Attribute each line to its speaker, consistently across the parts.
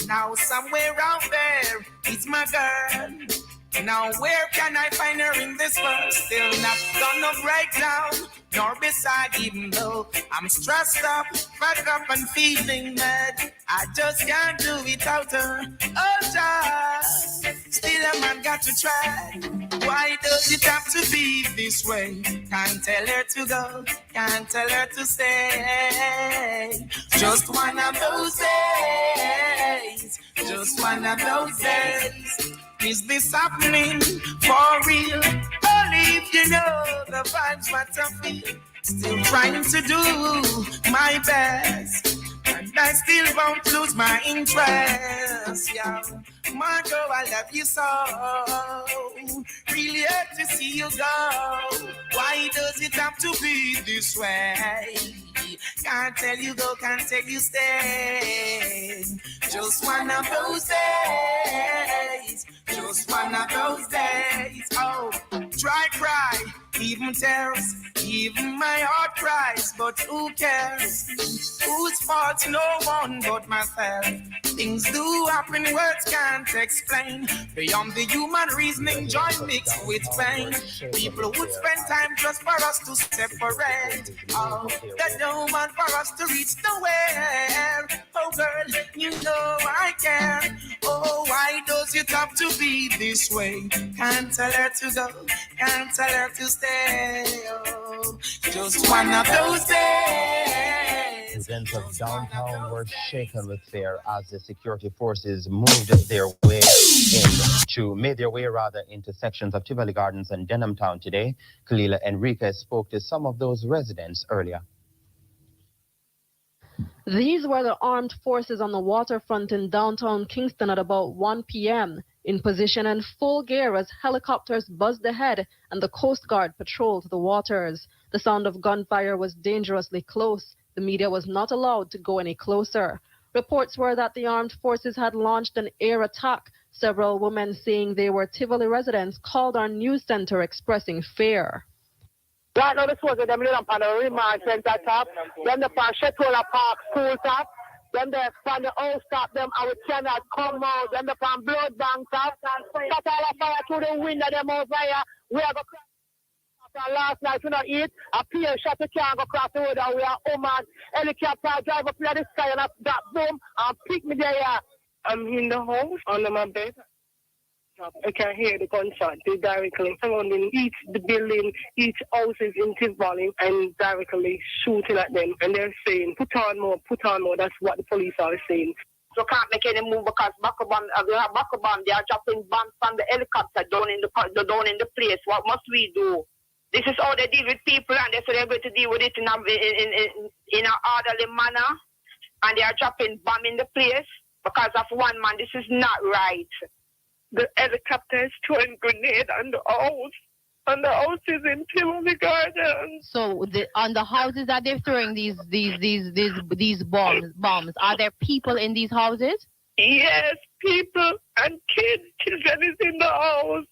Speaker 1: Now somewhere out there is my girl. Now where can I find her in this world? Still not gonna break down, nor beside, even though I'm stressed up, fed up and feeling mad. I just can't do without her. Oh, just still a man got to try. Why does it have to be this way? Can't tell her to go, can't tell her to stay. Just one of those days, just one of those days. Is this happening for real? Only if you know the vibes what I feel. Still trying to do my best, and I still won't lose my interest. Yeah, Marco, I love you so. Really hate to see you go. Why does it have to be this way? Can't tell you go, can't tell you stay. Just one of those days. Just one of those days. Oh, dry cry, even tears, even my heart cries. But who cares? Whose fault? No one but myself. Things do happen, words can't explain. Beyond the human reasoning, joy mixed with pain. People would spend time just for us to separate. Oh, there's no one for us to reach nowhere. Oh girl, you know I care. Oh, why does it have to be this way? Can't tell her to go, can't tell her to stay. Oh, just one of those days.
Speaker 2: Residents of downtown were shaken with fear as the security forces made their way into sections of Tivoli Gardens and Denham Town today. Kalila Enriquez spoke to some of those residents earlier.
Speaker 3: These were the armed forces on the waterfront in downtown Kingston at about 1 p.m. in position and full gear as helicopters buzzed ahead and the Coast Guard patrolled the waters. The sound of gunfire was dangerously close. The media was not allowed to go any closer. Reports were that the armed forces had launched an air attack. Several women saying they were Tivoli residents called our news center expressing fear.
Speaker 4: Right now, the soldiers, them live on the remand center top, then the Shetola Park school top, then the from the house top, them and we cannot come out, then the from Blood Bank top, cut all the fire through the window, them over here, we have a last night we not eat, a pier shot the car go across the road and we are home and helicopter drive up in the sky and that boom and pick me there. I'm in the house under my bed. I can hear the gunshot. They directly surrounding each the building, each house is in Tivoli and directly shooting at them. And they're saying, put on more. That's what the police are saying. So can't make any move because we have backup bomb. They are dropping bombs from the helicopter down in the place. What must we do? This is how they deal with people, and they are able to deal with it in an orderly manner. And they are dropping bomb in the place because of one man. This is not right. The helicopter is throwing grenade on the house. On the houses in Tivoli Gardens.
Speaker 5: So on the houses that they're throwing these bombs, are there people in these houses?
Speaker 4: Yes, people and kids. Children is in the house.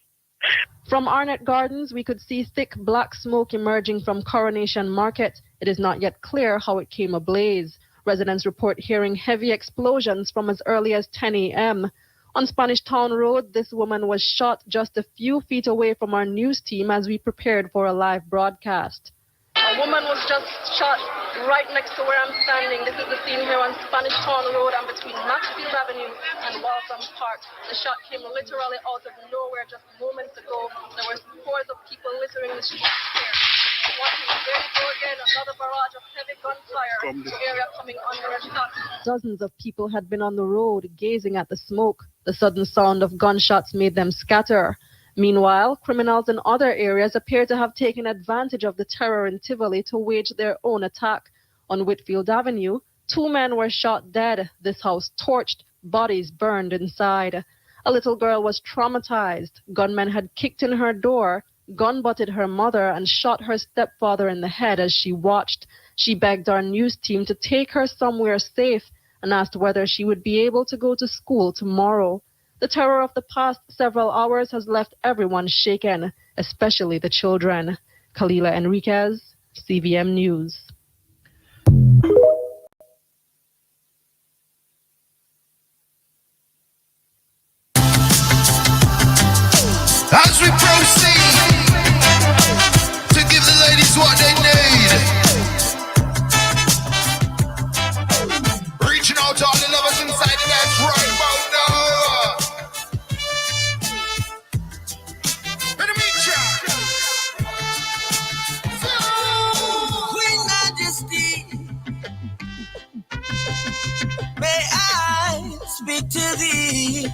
Speaker 3: From Arnett Gardens, we could see thick black smoke emerging from Coronation Market. It is not yet clear how it came ablaze. Residents report hearing heavy explosions from as early as 10 a.m. On Spanish Town Road, this woman was shot just a few feet away from our news team as we prepared for a live broadcast. A woman was just shot right next to where I'm standing. This is the scene here on Spanish Town Road and between Maxfield Avenue and Waltham Park. The shot came literally out of nowhere just moments ago. There were scores of people littering the streets here. Watching very go again, another barrage of heavy gunfire in the area coming under attack. Dozens of people had been on the road gazing at the smoke. The sudden sound of gunshots made them scatter. Meanwhile, criminals in other areas appear to have taken advantage of the terror in Tivoli to wage their own attack. On Whitfield Avenue, 2 men were shot dead, this house torched, bodies burned inside. A little girl was traumatized. Gunmen had kicked in her door, gun-butted her mother, and shot her stepfather in the head as she watched. She begged our news team to take her somewhere safe and asked whether she would be able to go to school tomorrow. The terror of the past several hours has left everyone shaken, especially the children. Kalila Enriquez, CVM News.
Speaker 1: music to thee.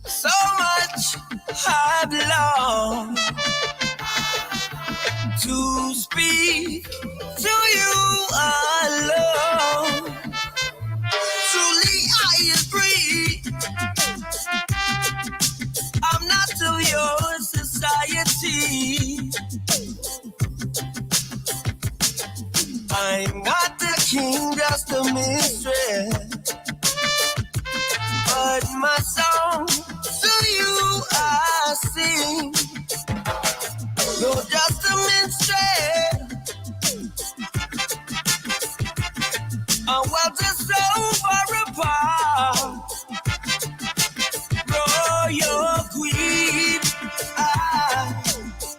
Speaker 1: So much I've longed to speak to you alone. Truly I agree, I'm not of your society. I'm not the king, just a mistress. But my song to you I sing. No, just a minstrel. Well, just so far apart. Royal queen, I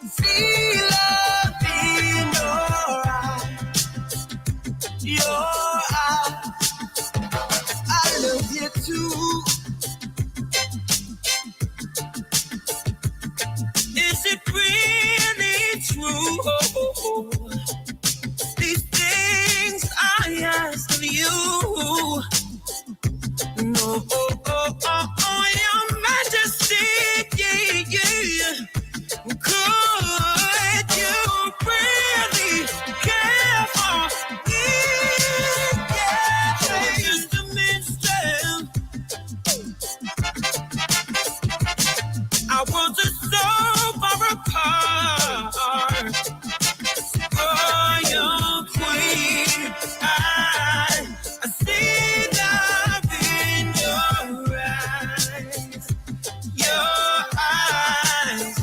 Speaker 1: see love in your eyes. Your eyes, I love you too. Is it really true? These things I ask of you. No, your majesty, yeah. Could you really care for me? Yeah, just a minstrel. I want to so far apart. Royal queen, I see love in your eyes. Your eyes,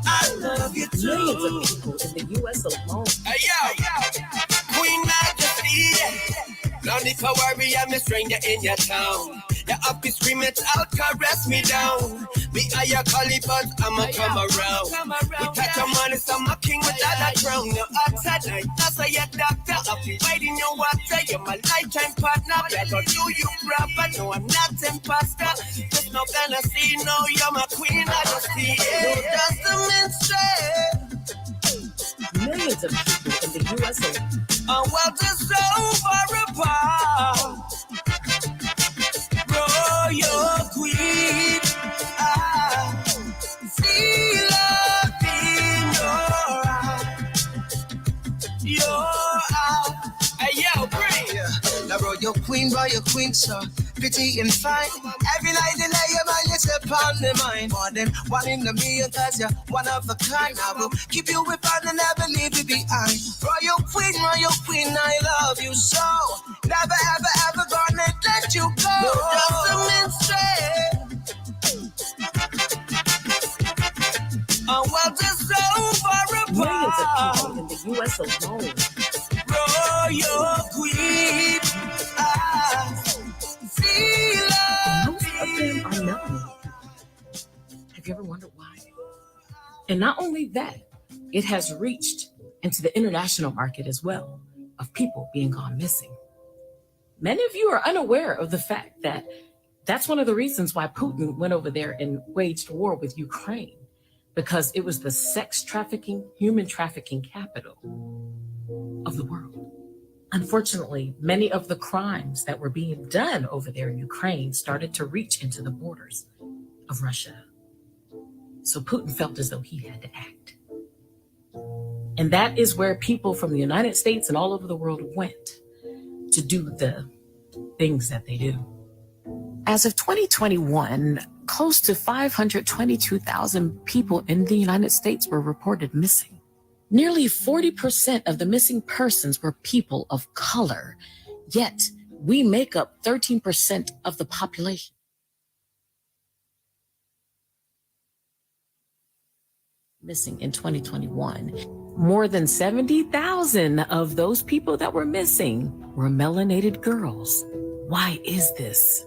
Speaker 1: I love you too.
Speaker 6: Millions of people in the U.S. alone.
Speaker 1: Hey, yo, Queen Majesty, no need to worry, I'm a stranger in your town. You up to scream it out, caress me down. Me are your collie, but I'ma come around. We touch your money, so I'm a king without a crown. You're outside night, that's why you're doctor. I'll be waiting your water, you're my lifetime partner. Better do you proper, no I'm not imposter. Just no fantasy, no, you're my queen, I just see it. Just a minstrel.
Speaker 6: Millions of people in the U.S. alone.
Speaker 1: Well, just so far apart. Royal queen, I see love in your eyes. Your eyes. Hey, yo, bring the royal queen, so pretty and fine. Every night they lay your mind, you step on the mind. More than one in the million, cause you're one of a kind. I will keep you with fun and never leave you behind. Royal queen, I love you so. Never, ever gonna let you go. No, just a minstrel. Well, just so far
Speaker 6: Millions of
Speaker 1: apart.
Speaker 6: people in the U.S. alone.
Speaker 1: Royal queen, I see love.
Speaker 6: Most of them are melanated. Have you ever wondered why? And not only that, it has reached into the international market as well of people being gone missing. Many of you are unaware of the fact that that's one of the reasons why Putin went over there and waged war with Ukraine, because it was the sex trafficking, human trafficking capital of the world. Unfortunately, many of the crimes that were being done over there in Ukraine started to reach into the borders of Russia. So Putin felt as though he had to act. And that is where people from the United States and all over the world went to do the things that they do. As of 2021, close to 522,000 people in the United States were reported missing. Nearly 40% of the missing persons were people of color, yet we make up 13% of the population. Missing in 2021. More than 70,000 of those people that were missing were melanated girls. Why is this?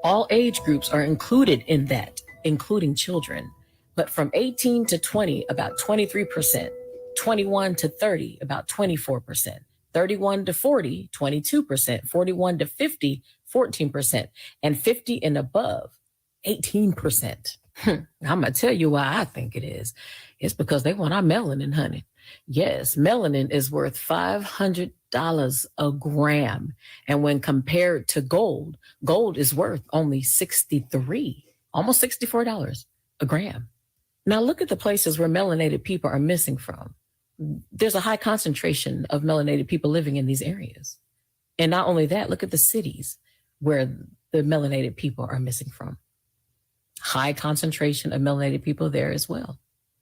Speaker 6: All age groups are included in that, including children. But from 18 to 20, about 23%. 21 to 30, about 24%. 31 to 40, 22%. 41 to 50, 14%. And 50 and above, 18%. I'm going to tell you why I think it is. It's because they want our melanin, honey. Yes, melanin is worth $500 a gram. And when compared to gold, gold is worth only $63, almost $64 a gram. Now look at the places where melanated people are missing from. There's a high concentration of melanated people living in these areas. And not only that, look at the cities where the melanated people are missing from. High concentration of melanated people there as well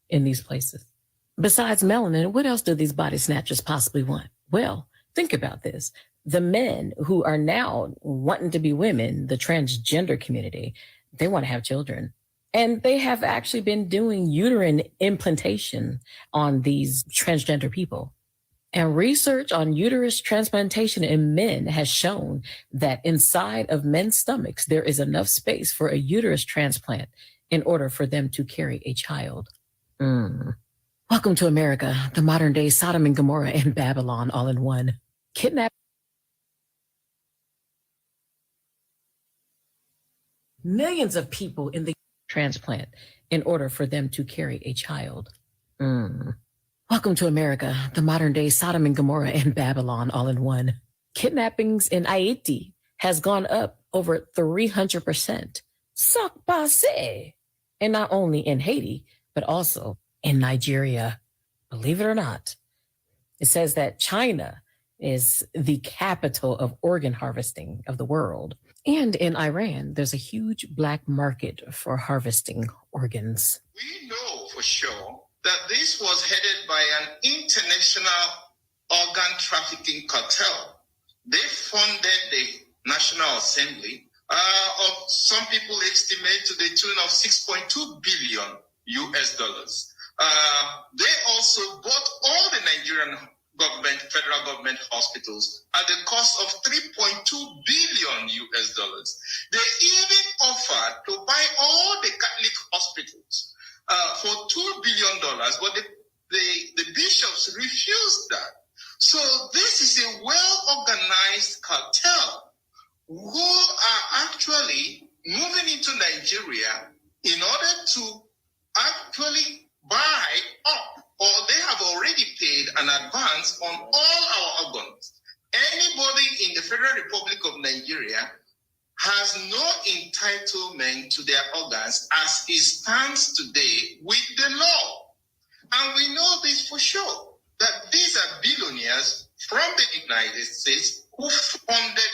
Speaker 6: in these places. Besides melanin, what else do these body snatchers possibly want? Well, think about this. The men who are now wanting to be women, the transgender community, they want to have children. And they have actually been doing uterine implantation on these transgender people. And research on uterus transplantation in men has shown that inside of men's stomachs, there is enough space for a uterus transplant in order for them to carry a child. Welcome to America, the modern day Sodom and Gomorrah and Babylon all in one. Kidnap millions of people in the transplant in order for them to carry a child. Welcome to America, the modern day Sodom and Gomorrah and Babylon all in one. Kidnappings in Haiti has gone up over 300%. Sac passe. And not only in Haiti, but also in Nigeria. Believe it or not, it says that China is the capital of organ harvesting of the world. And in Iran, there's a huge black market for harvesting organs.
Speaker 7: We know for sure that this was headed by an international organ trafficking cartel. They funded the National Assembly. Some people estimate to the tune of $6.2 billion US dollars. They also bought all the Nigerian government, federal government hospitals at the cost of $3.2 billion US dollars. They even offered to buy all the Catholic hospitals for $2 billion, but the bishops refused that. So this is a well-organized cartel who are actually moving into Nigeria in order to actually buy up, or they have already paid an advance on all our organs. Anybody in the Federal Republic of Nigeria has no entitlement to their organs as it stands today with the law. And we know this for sure, that these are billionaires from the United States who funded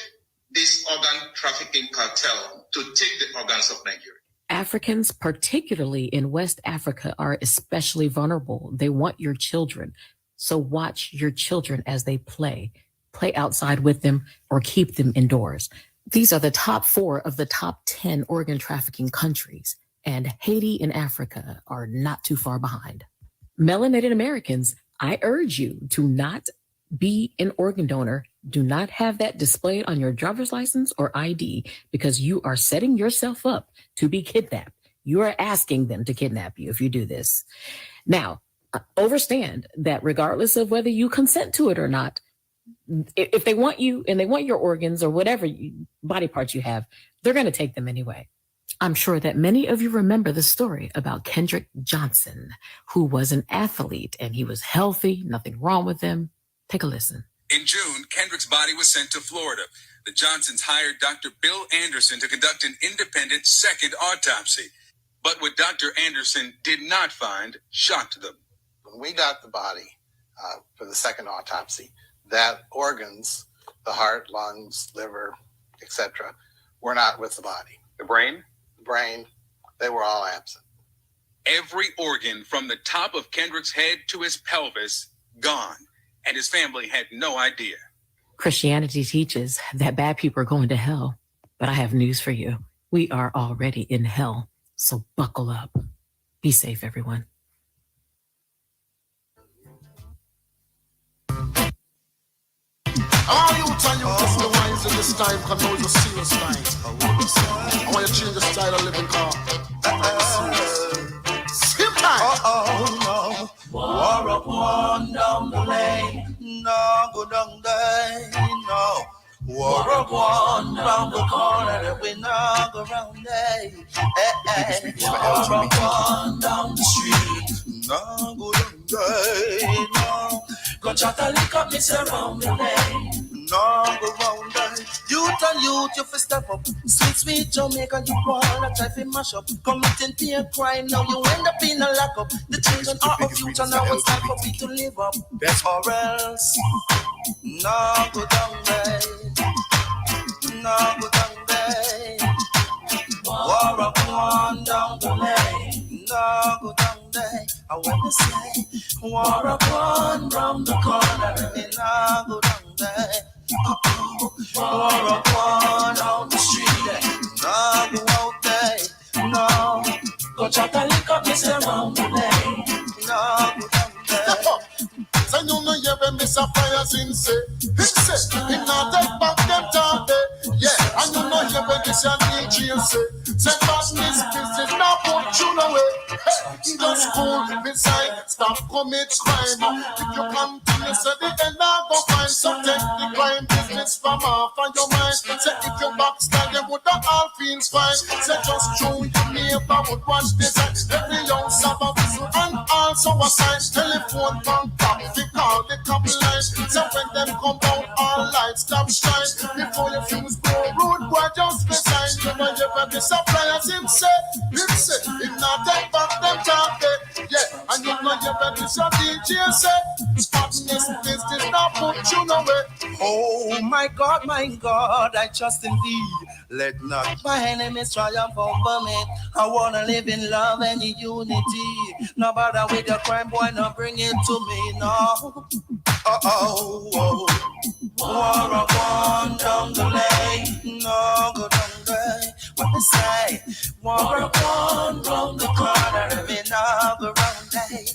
Speaker 7: this organ trafficking cartel to take the organs of Nigeria.
Speaker 6: Africans, particularly in West Africa, are especially vulnerable. They want your children. So watch your children as they play. Play outside with them or keep them indoors. These are the top 4 of the top 10 organ trafficking countries, and Haiti and Africa are not too far behind. Melanated Americans, I urge you to not be an organ donor. Do not have that displayed on your driver's license or ID, because you are setting yourself up to be kidnapped. You are asking them to kidnap you if you do this. Now, understand that regardless of whether you consent to it or not, if they want you and they want your organs or whatever body parts you have, they're going to take them anyway. I'm sure that many of you remember the story about Kendrick Johnson, who was an athlete and he was healthy, nothing wrong with him. Take a listen.
Speaker 8: In June, Kendrick's body was sent to Florida. The Johnsons hired Dr. Bill Anderson to conduct an independent second autopsy. But what Dr. Anderson did not find shocked them.
Speaker 9: When we got the body for the second autopsy, that organs, the heart, lungs, liver, etc., were not with the body.
Speaker 8: The brain?
Speaker 9: The brain, they were all absent.
Speaker 8: Every organ from the top of Kendrick's head to his pelvis, gone. And his family had no idea.
Speaker 6: Christianity teaches that bad people are going to hell. But I have news for you. We are already in hell. So buckle up. Be safe, everyone.
Speaker 10: All you tell you just the wines in this time, because now it's a serious time. I want you to change the style of living, car. Same time.
Speaker 1: Oh no. War upon down the lane. No, go down there. No. War upon down the corner. We not go round there. War upon down the street. No, go down there. No. Go chat a lick up, miss around the lane. No, go round there. Youth and youth, you fi step up. Sweet, sweet Jamaica, you wanna try fi mash up. Committing peer crime, now you end up in a lockup. The children are our future, now it's time for me to live up. That's or else. No, go down there. No, go down there. War up one down the lane. No, go down there. I want to say, war up one round the corner. No, go down there. War up one on the street. No, go out there. No, go chat a lick up, miss around the lane. No, go down there.
Speaker 10: So you know you when Mr. Fires in say, he say, he not take back them time day. Yeah, and you know you when Mr. DJ say badness business, now put you away. Hey, just cool beside, stop commit crime. If you continue, say the end now go find. So take the crime business from off on your mind. Say if you backstab, you would have all feels fine. Say just show your neighbor would watch this. Every young Sabbath whistle and also a sign. Telephone from top. They call the couple lines. So when them come out, all lights stop shine. Before your fuse go rude, boy, just resign. You know you better suppliers him say, if not take back them talk there. Yeah, and you know you better so DJ say, badness business now put you nowhere.
Speaker 1: Oh my God, I trust in thee. Let not my enemies triumph over me. I wanna live in love and in unity. No bother with your crime, boy, no bring it to me, no. War of one down the lane. No, go down there. What they say? War of one round the corner. Me no go round there.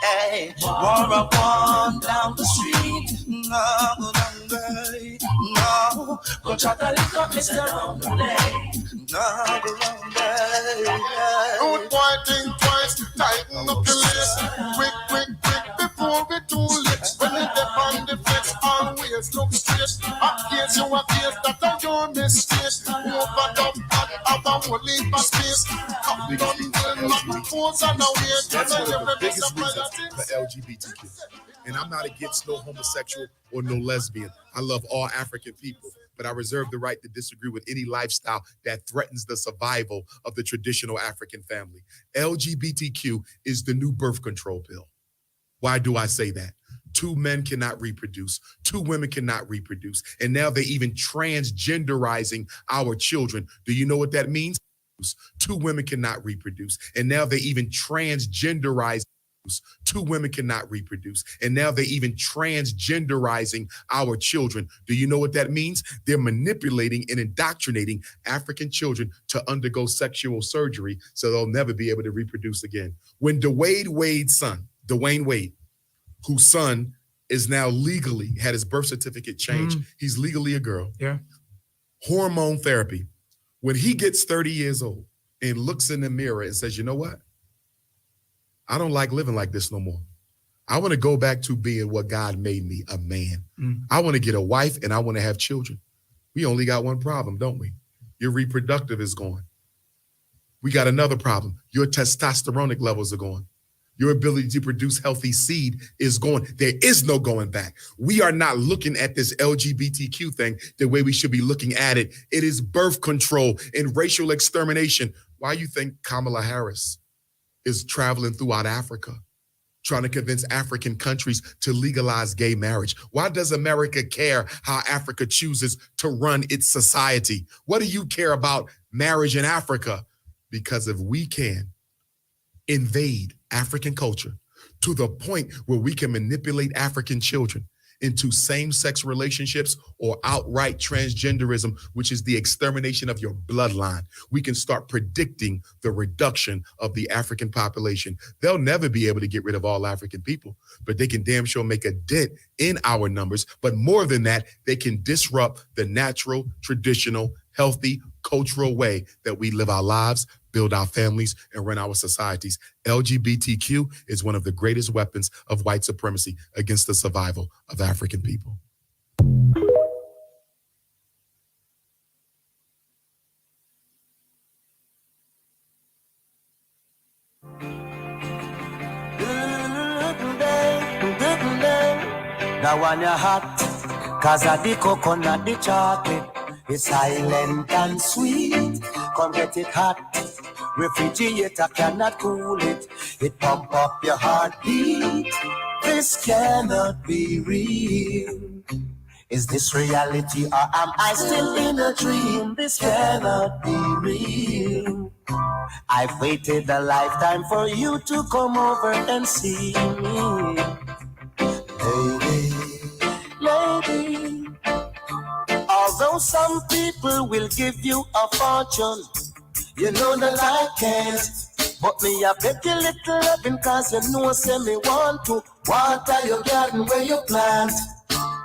Speaker 1: Hey, war of one down the street. No, go down there. No, go chat a lick up, Mr. Round the lane. No, go round there.
Speaker 10: Good boy, think twice, tighten up the lace. Quick, before we too late. When you dip on the flex, always look straight. Up case you a case that I your mistake. Overdub and have a whole heap of space. Come down with microphones and away.
Speaker 11: That's one of the biggest reasons for LGBTQ. And I'm not against no homosexual or no lesbian. I love all African people, but I reserve the right to disagree with any lifestyle that threatens the survival of the traditional African family. LGBTQ is the new birth control pill. Why do I say that? 2 men cannot reproduce, 2 women cannot reproduce, and now they're even transgenderizing our children. Do you know what that means? 2 women cannot reproduce, and now they even transgenderize. 2 women cannot reproduce, and now they're even transgenderizing our children. Do you know what that means? They're manipulating and indoctrinating African children to undergo sexual surgery so they'll never be able to reproduce again. When Dwayne Wade, whose son is now legally had his birth certificate changed, he's legally a girl.
Speaker 12: Yeah.
Speaker 11: Hormone therapy. When he gets 30 years old and looks in the mirror and says, you know what? I don't like living like this no more. I want to go back to being what God made me, a man. I want to get a wife and I want to have children. We only got one problem, don't we? Your reproductive is gone. We got another problem. Your testosteronic levels are gone. Your ability to produce healthy seed is gone. There is no going back. We are not looking at this LGBTQ thing the way we should be looking at it. It is birth control and racial extermination. Why you think Kamala Harris is traveling throughout Africa, trying to convince African countries to legalize gay marriage? Why does America care how Africa chooses to run its society? What do you care about marriage in Africa? Because if we can invade African culture to the point where we can manipulate African children into same-sex relationships or outright transgenderism, which is the extermination of your bloodline, we can start predicting the reduction of the African population. They'll never be able to get rid of all African people, but they can damn sure make a dent in our numbers. But more than that, they can disrupt the natural, traditional, healthy, cultural way that we live our lives, build our families, and run our societies. LGBTQ is one of the greatest weapons of white supremacy against the survival of African people.
Speaker 12: That one you hot, cause of the coconut, the chocolate. It's silent and sweet. Come get it hot. Refrigerator cannot cool it. It pump up your heartbeat. This cannot be real. Is this reality or am I still in a dream? This cannot be real. I've waited a lifetime for you to come over and see me. Lady, lady. Although some people will give you a fortune, you know that I can't. But me I beg you little loving, cause you know say me want to water your garden where you plant.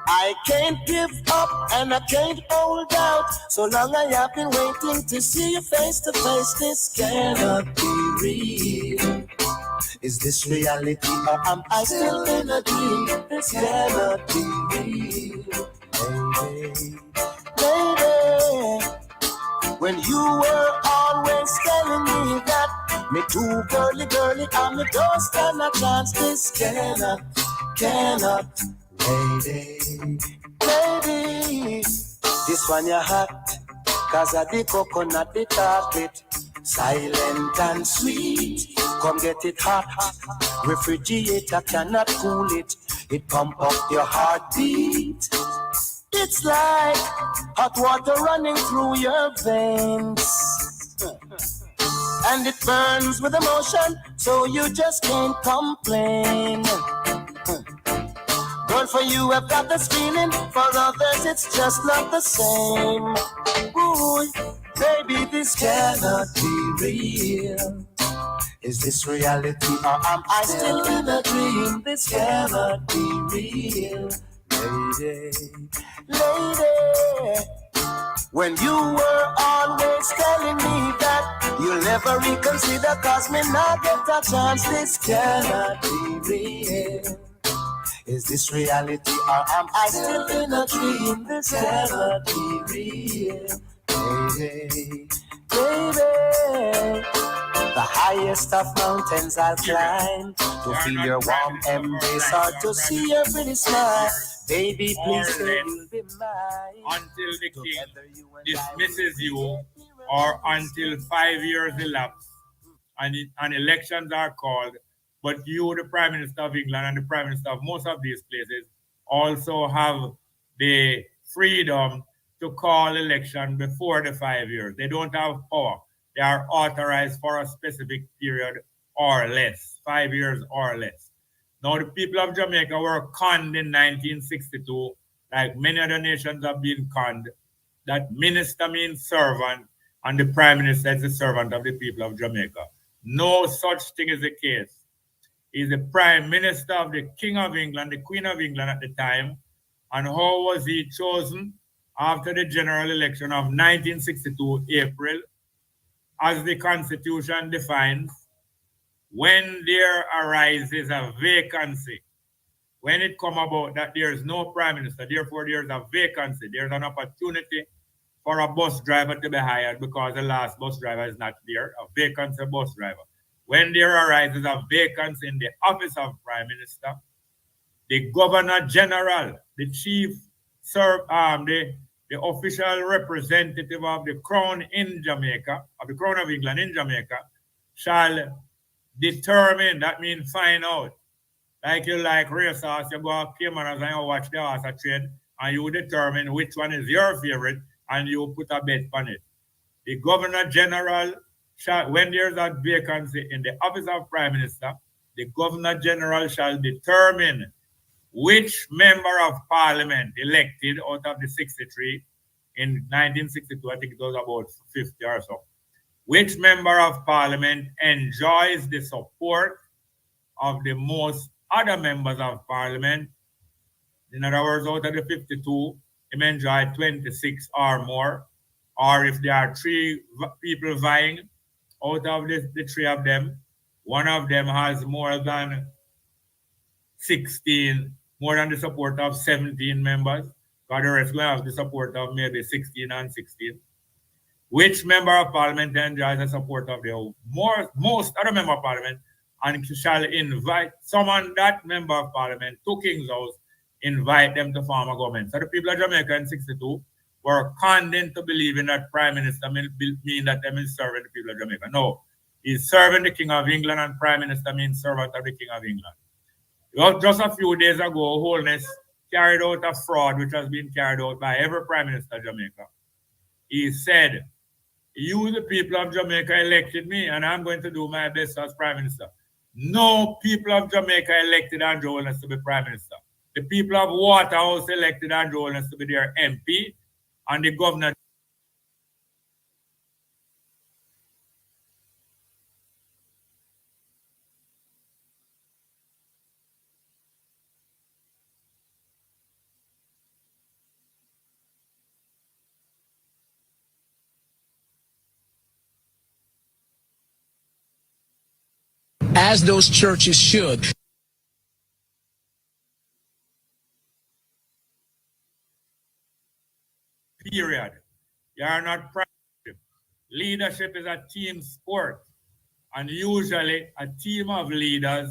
Speaker 12: I can't give up and I can't hold out. So long I have been waiting to see you face to face. This cannot be real. Is this reality or am I still in a dream? This cannot be real. Baby, baby, when you were always telling me that me too girly, girly, and me don't stand a chance. This cannot, lady, lady. This one you hot, cause of the coconut, the chocolate. Silent and sweet, come get it hot. Refrigerator cannot cool it. It pump up your heartbeat. It's like hot water running through your veins. And it burns with emotion, so you just can't complain. Girl, for you I've got this feeling, for others it's just not the same. Ooh, baby, this cannot be real. Is this reality or am I still in a dream? This cannot be real. Lady, lady, when you were always telling me that you'll never reconsider, cause me not get a chance. This cannot be real. Is this reality or am I still in a dream? This cannot be real. Baby, baby, the highest of mountains I'll climb to feel your warm embrace or to see your pretty smile. Baby, please say you'll be mine.
Speaker 13: Until the king dismisses you or until 5 years elapse and elections are called, but you, the Prime Minister of England and the Prime Minister of most of these places, also have the freedom to call election before the 5 years. They don't have power. They are authorized for a specific period or less, 5 years or less. Now, the people of Jamaica were conned in 1962, like many other nations have been conned, that minister means servant, and the Prime Minister is the servant of the people of Jamaica. No such thing is the case. He's the Prime Minister of the King of England, the Queen of England at the time. And how was he chosen? After the general election of 1962, April, as the Constitution defines, when there arises a vacancy, when it come about that there is no Prime Minister, therefore there's a vacancy, there's an opportunity for a bus driver to be hired because the last bus driver is not there, a vacancy bus driver. When there arises a vacancy in the office of Prime Minister, the Governor General, the chief, the official representative of the Crown in Jamaica, of the Crown of England in Jamaica, shall determine, that means find out. Like you like race horse, you go to Caymanas and you watch the horse train, and you determine which one is your favorite, and you put a bet on it. The Governor General shall, when there's a vacancy in the office of Prime Minister, the Governor General shall determine which member of Parliament elected out of the 63 in 1962, I think it was about 50 or so, which member of Parliament enjoys the support of the most other members of Parliament. In other words, out of the 52, he may enjoy 26 or more, or if there are 3 people vying, out of the 3 of them, one of them has more than 16, more than the support of 17 members, because the rest will have the support of maybe 16 and 16. Which member of Parliament enjoys the support of the most other member of Parliament and shall invite, summon that member of Parliament to King's House invite them to form a government. So the people of Jamaica in 62 were condemned to believing that Prime Minister mean that they mean serving the people of Jamaica. No, he's serving the King of England, and Prime Minister means servant of the King of England. Well, just a few days ago, Holness carried out a fraud which has been carried out by every Prime Minister of Jamaica. He said, you, the people of Jamaica, elected me, and I'm going to do my best as Prime Minister. No people of Jamaica elected Andrew Holness to be Prime Minister. The people of Waterhouse elected Andrew Holness to be their MP, and the governor.
Speaker 14: As those churches should.
Speaker 13: Period. You are not practicing. Leadership is a team sport. And usually a team of leaders,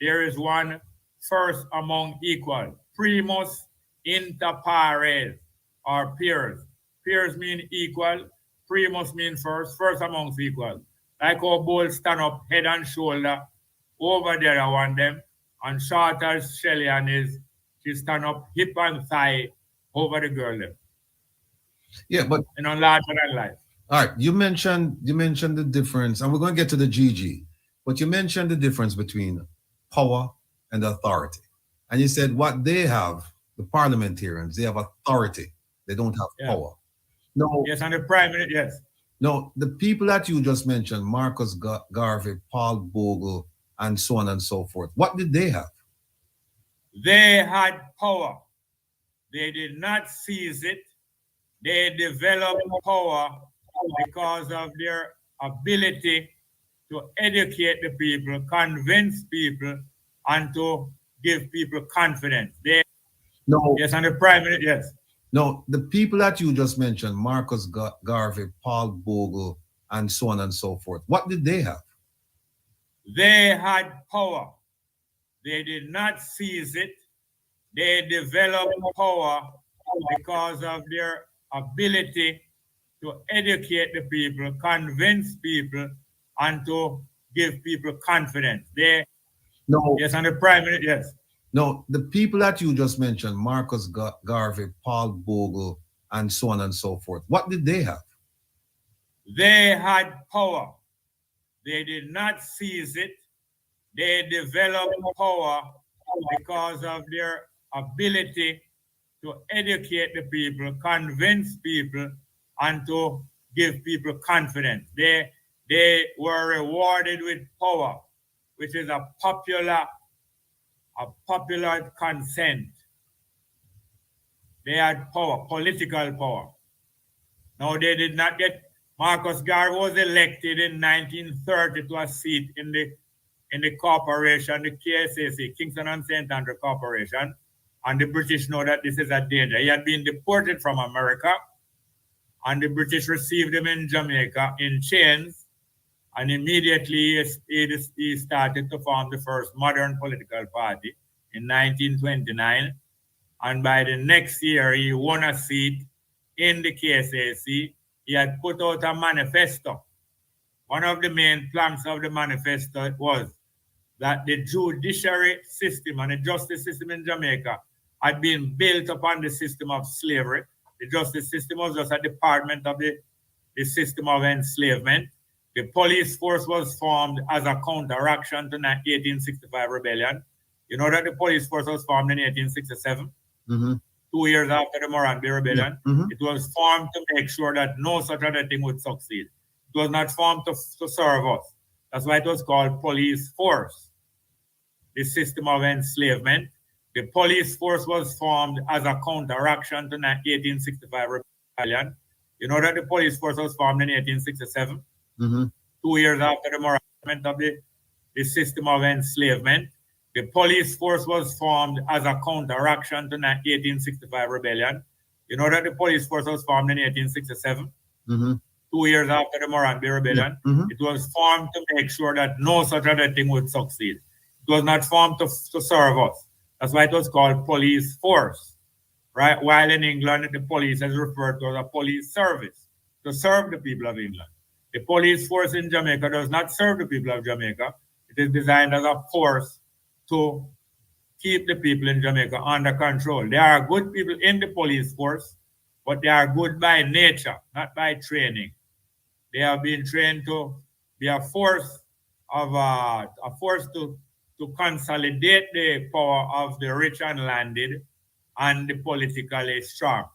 Speaker 13: there is one first among equal. Primus inter pares, or peers. Peers mean equal. Primus mean first amongst equal. Like how both stand up head and shoulder over there, I want them. And short as Shelly and she stand up hip and thigh over the girl there.
Speaker 15: Yeah, but
Speaker 13: larger than life.
Speaker 15: All right, you mentioned the difference, and we're going to get to the GG, but you mentioned the difference between power and authority. And you said what they have, the parliamentarians, they have authority. They don't have power. No.
Speaker 13: Yes, and the Prime Minister, yes.
Speaker 15: No, the people that you just mentioned, Marcus Garvey, Paul Bogle, and so on and so forth, what did they have?
Speaker 13: They had power. They did not seize it. They developed power because of their ability to educate the people, convince people, and to give people confidence. Yes, and the Prime Minister, yes.
Speaker 15: No, the people that you just mentioned, Marcus Garvey, Paul Bogle, and so on and so forth, what did they have?
Speaker 13: They had power. They did not seize it. They developed power because of their ability to educate the people, convince people, and to give people confidence. Yes, and the Prime Minister, yes.
Speaker 15: No, the people that you just mentioned, Marcus Garvey, Paul Bogle, and so on and so forth, what did they have?
Speaker 13: They had power. They did not seize it. They developed power because of their ability to educate the people, convince people, and to give people confidence. They were rewarded with power, which is a popular consent. They had power, political power. Now they did not get. Marcus Garvey was elected in 1930 to a seat in the corporation, the KSAC, Kingston and St. Andrew Corporation, and the British know that this is a danger. He had been deported from America, and the British received him in Jamaica in chains, and immediately he started to form the first modern political party in 1929, and by the next year he won a seat in the KSAC. He had put out a manifesto. One of the main planks of the manifesto was that the judiciary system and the justice system in Jamaica had been built upon the system of slavery. The justice system was just a department of the system of enslavement. The police force was formed as a counteraction to the 1865 rebellion. You know that the police force was formed in 1867? Mm-hmm. 2 years after the Morandé Rebellion. Yeah. Mm-hmm. It was formed to make sure that no such other thing would succeed. It was not formed to serve us. That's why it was called police force. The system of enslavement. The police force was formed as a counteraction to the 1865 rebellion. You know that the police force was formed in 1867? Mm-hmm. 2 years after the Morandé of the system of enslavement. The police force was formed as a counteraction to the 1865 rebellion. You know that the police force was formed in 1867? Mm-hmm. 2 years after the Morandé Rebellion. Yeah. Mm-hmm. It was formed to make sure that no such other thing would succeed. It was not formed to serve us. That's why it was called police force, right? While in England, the police is referred to as a police service to serve the people of England. The police force in Jamaica does not serve the people of Jamaica. It is designed as a force to keep the people in Jamaica under control. There are good people in the police force, but they are good by nature, not by training. They have been trained to be a force to consolidate the power of the rich and landed and the politically strong.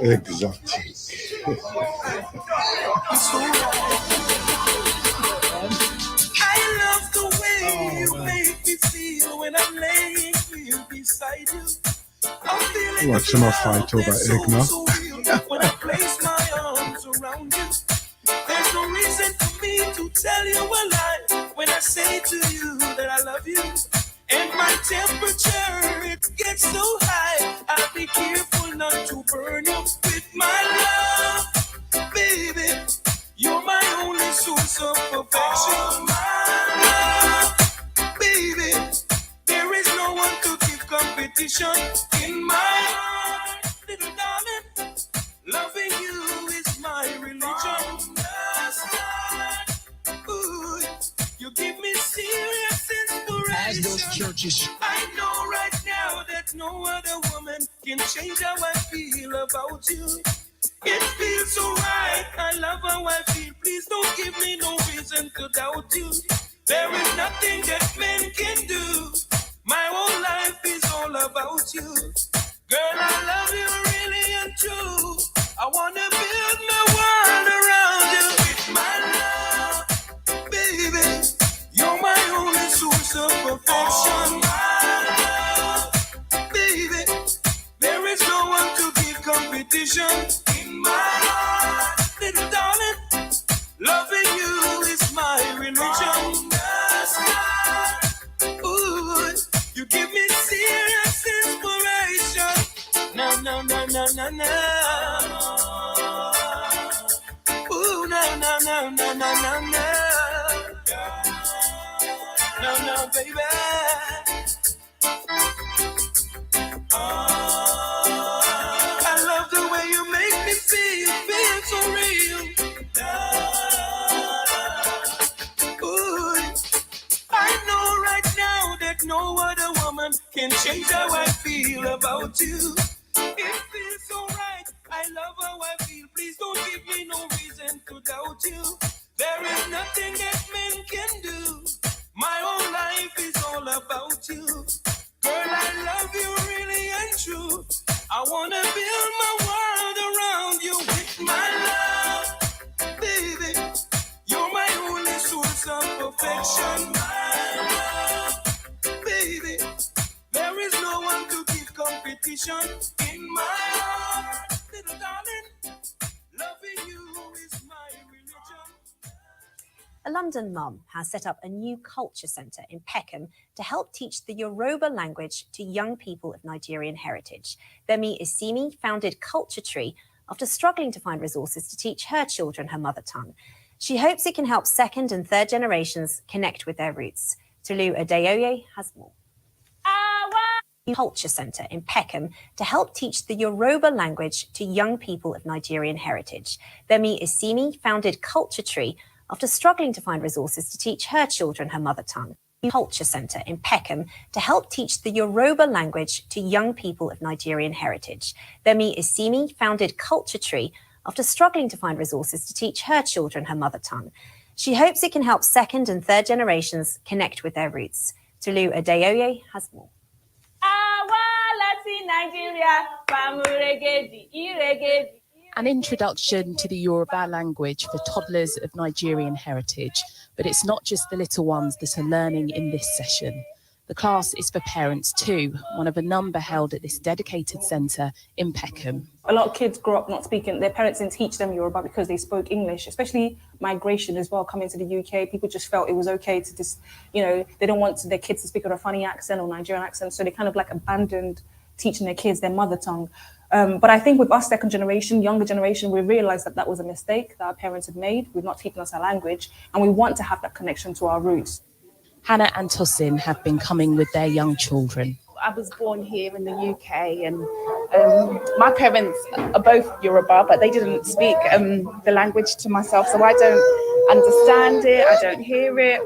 Speaker 10: Exotique.
Speaker 1: I love the way you make me feel when I'm laying here beside you. I'm feeling
Speaker 10: Watch them fight over egg now.
Speaker 1: when I place my arms around you. There's no reason for me to tell you a lie when I say to you that I love you. And my temperature, it gets so high, I'll be careful not to burn you with my love. Baby, you're my only source of perfection. My love, baby, there is no one to give competition in my heart. Little darling, loving you is my religion. Ooh, you give me serious inspiration.
Speaker 14: As those churches.
Speaker 1: I know right now that no other woman can change how I feel about you. It feels so right. I love how I feel. Please don't give me no reason to doubt you. There is nothing that men can do. My whole life is all about you. Girl, I love you really and true. I wanna build my world around you with my love, baby. You're my only source of perfection. My love, baby. There is no one to give competition in my heart. Little darling, loving you is my religion. Ooh, you give me serious inspiration. No, no, no, no, no, no. Ooh, no, no, no, no, no, no, no. no, baby. I love the way you make me feel so real. Ooh, I know right now that no other woman can change how I feel about you. It feels so right. I love how I feel. Please don't give me no reason to doubt you. There is nothing that men can do. My whole life is all about you. Girl, I love you really and true. I wanna build my world around you with my love, baby. You're my only source of perfection. My love, baby. There is no one to give competition in my heart, little darling. Loving you is my religion.
Speaker 16: A London mum has set up a new culture centre in Peckham to help teach the Yoruba language to young people of Nigerian heritage. Femi Isimi founded Culture Tree after struggling to find resources to teach her children her mother tongue. She hopes it can help second and third generations connect with their roots. Tolu Adeoye has more. Culture Centre in Peckham to help teach the Yoruba language to young people of Nigerian heritage. Femi Isimi founded Culture Tree after struggling to find resources to teach her children her mother tongue. Culture Centre in Peckham to help teach the Yoruba language to young people of Nigerian heritage. Femi Isimi founded Culture Tree after struggling to find resources to teach her children her mother tongue. She hopes it can help second and third generations connect with their roots. Tolu Adeoye has more.
Speaker 17: An introduction to the Yoruba language for toddlers of Nigerian heritage, but it's not just the little ones that are learning in this session. The class is for parents too, one of a number held at this dedicated centre in Peckham.
Speaker 18: A lot of kids grow up not speaking, their parents didn't teach them Yoruba because they spoke English, especially migration as well, coming to the UK. People just felt it was okay to just, they don't want their kids to speak with a funny accent or Nigerian accent, so they kind of like abandoned teaching their kids their mother tongue. But I think with us second generation, younger generation, we realised that that was a mistake that our parents had made with not teaching us our language, and we want to have that connection to our roots.
Speaker 17: Hannah and Tosin have been coming with their young children.
Speaker 19: I was born here in the UK, and my parents are both Yoruba, but they didn't speak the language to myself, so I don't understand it, I don't hear it,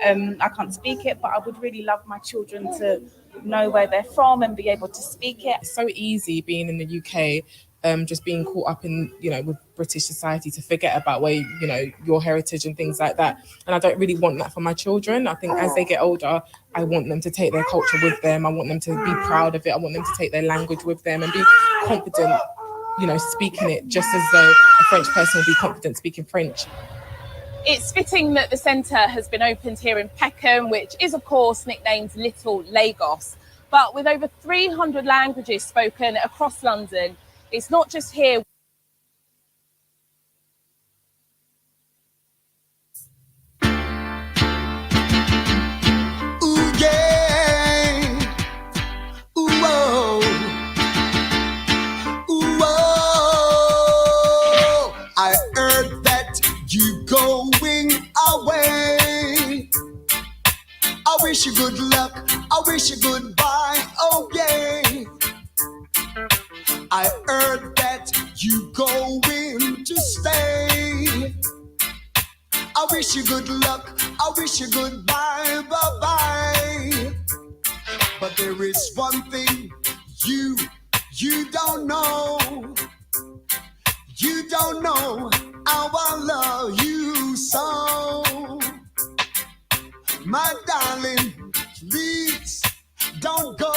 Speaker 19: I can't speak it, but I would really love my children to know where they're from and be able to speak it.
Speaker 20: It's so easy being in the UK, just being caught up in, with British society to forget about where, your heritage and things like that. And I don't really want that for my children. I think as they get older, I want them to take their culture with them. I want them to be proud of it. I want them to take their language with them and be confident, speaking it, just as though a French person would be confident speaking French.
Speaker 19: It's fitting that the centre has been opened here in Peckham, which is, of course, nicknamed Little Lagos. But with over 300 languages spoken across London, it's not just here.
Speaker 10: Ooh, yeah. Ooh, oh. Ooh, oh. I heard that you going away. I wish you good luck. I wish you goodbye. Oh, yeah. I heard that you going to stay. I wish you good luck. I wish you goodbye. Bye-bye. But there is one thing you don't know. You don't know how I love you so. My darling, please don't go.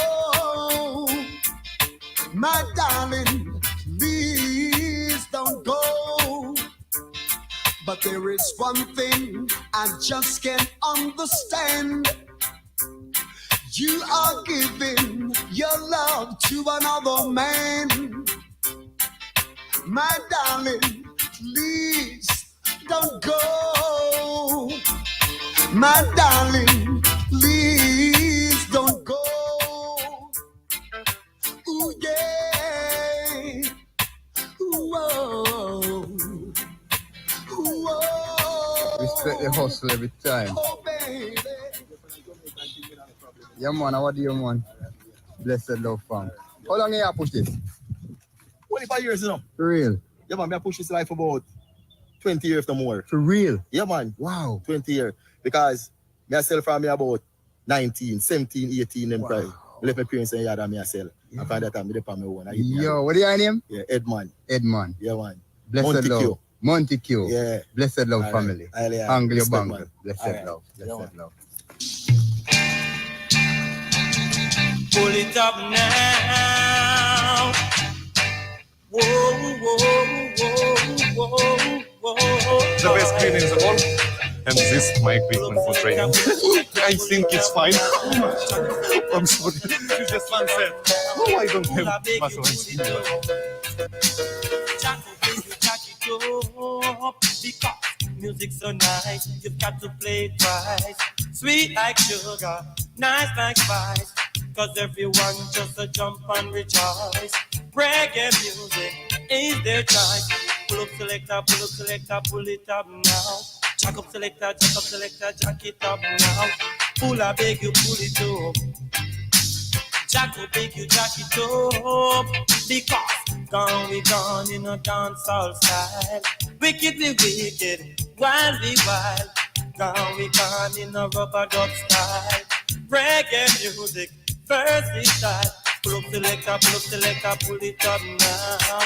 Speaker 10: My darling, please don't go. But there is one thing I just can't understand. You are giving your love to another man. My darling, please don't go. My darling, please don't go. Ooh, yeah. Ooh, oh. Ooh, oh.
Speaker 21: Respect the hustle every time.
Speaker 10: Oh, baby.
Speaker 21: Yeah, man. How do you, man? Blessed love, fam. How long you push this?
Speaker 22: 25 years, you know.
Speaker 21: For real?
Speaker 22: Yeah, man. I push this life for about 20 years or more.
Speaker 21: For real?
Speaker 22: Yeah, man.
Speaker 21: Wow.
Speaker 22: 20 years. Because myself from me about 19, 17, 18, them cry. I left my parents in yard and myself. I find that I'm with my own.
Speaker 21: Yo, what is your name?
Speaker 22: Yeah, Edmond.
Speaker 21: Edmond.
Speaker 22: Yeah, man.
Speaker 21: Blessed love. Montague.
Speaker 22: Yeah.
Speaker 21: Blessed love,
Speaker 22: All
Speaker 21: family.
Speaker 22: Right.
Speaker 21: Angle your
Speaker 22: Respect,
Speaker 21: bangle.
Speaker 22: man.
Speaker 21: Blessed
Speaker 22: All right.
Speaker 21: love. Blessed love.
Speaker 1: Pull it up now. Whoa, whoa, whoa, whoa, whoa.
Speaker 23: The best cleaning is all. And this is my equipment for training. I think it's fine. I'm sorry. It's just one set. Oh, I don't have muscle
Speaker 1: Because music's so nice, you've got to play it twice. Sweet like sugar, nice like spice. Cause everyone just a jump and rejoice. Reggae music is their choice. Pull up selector, pull it up now. Jack up selector, jack it up now. Pull, I beg you, pull it up. Jack will beg you, jack it up. Because gone we gone in a dancehall style. Wickedly wicked, wildly wild. Gone we gone in a rubber dub style. Reggae music, versatile. Pull up selector, pull it up now.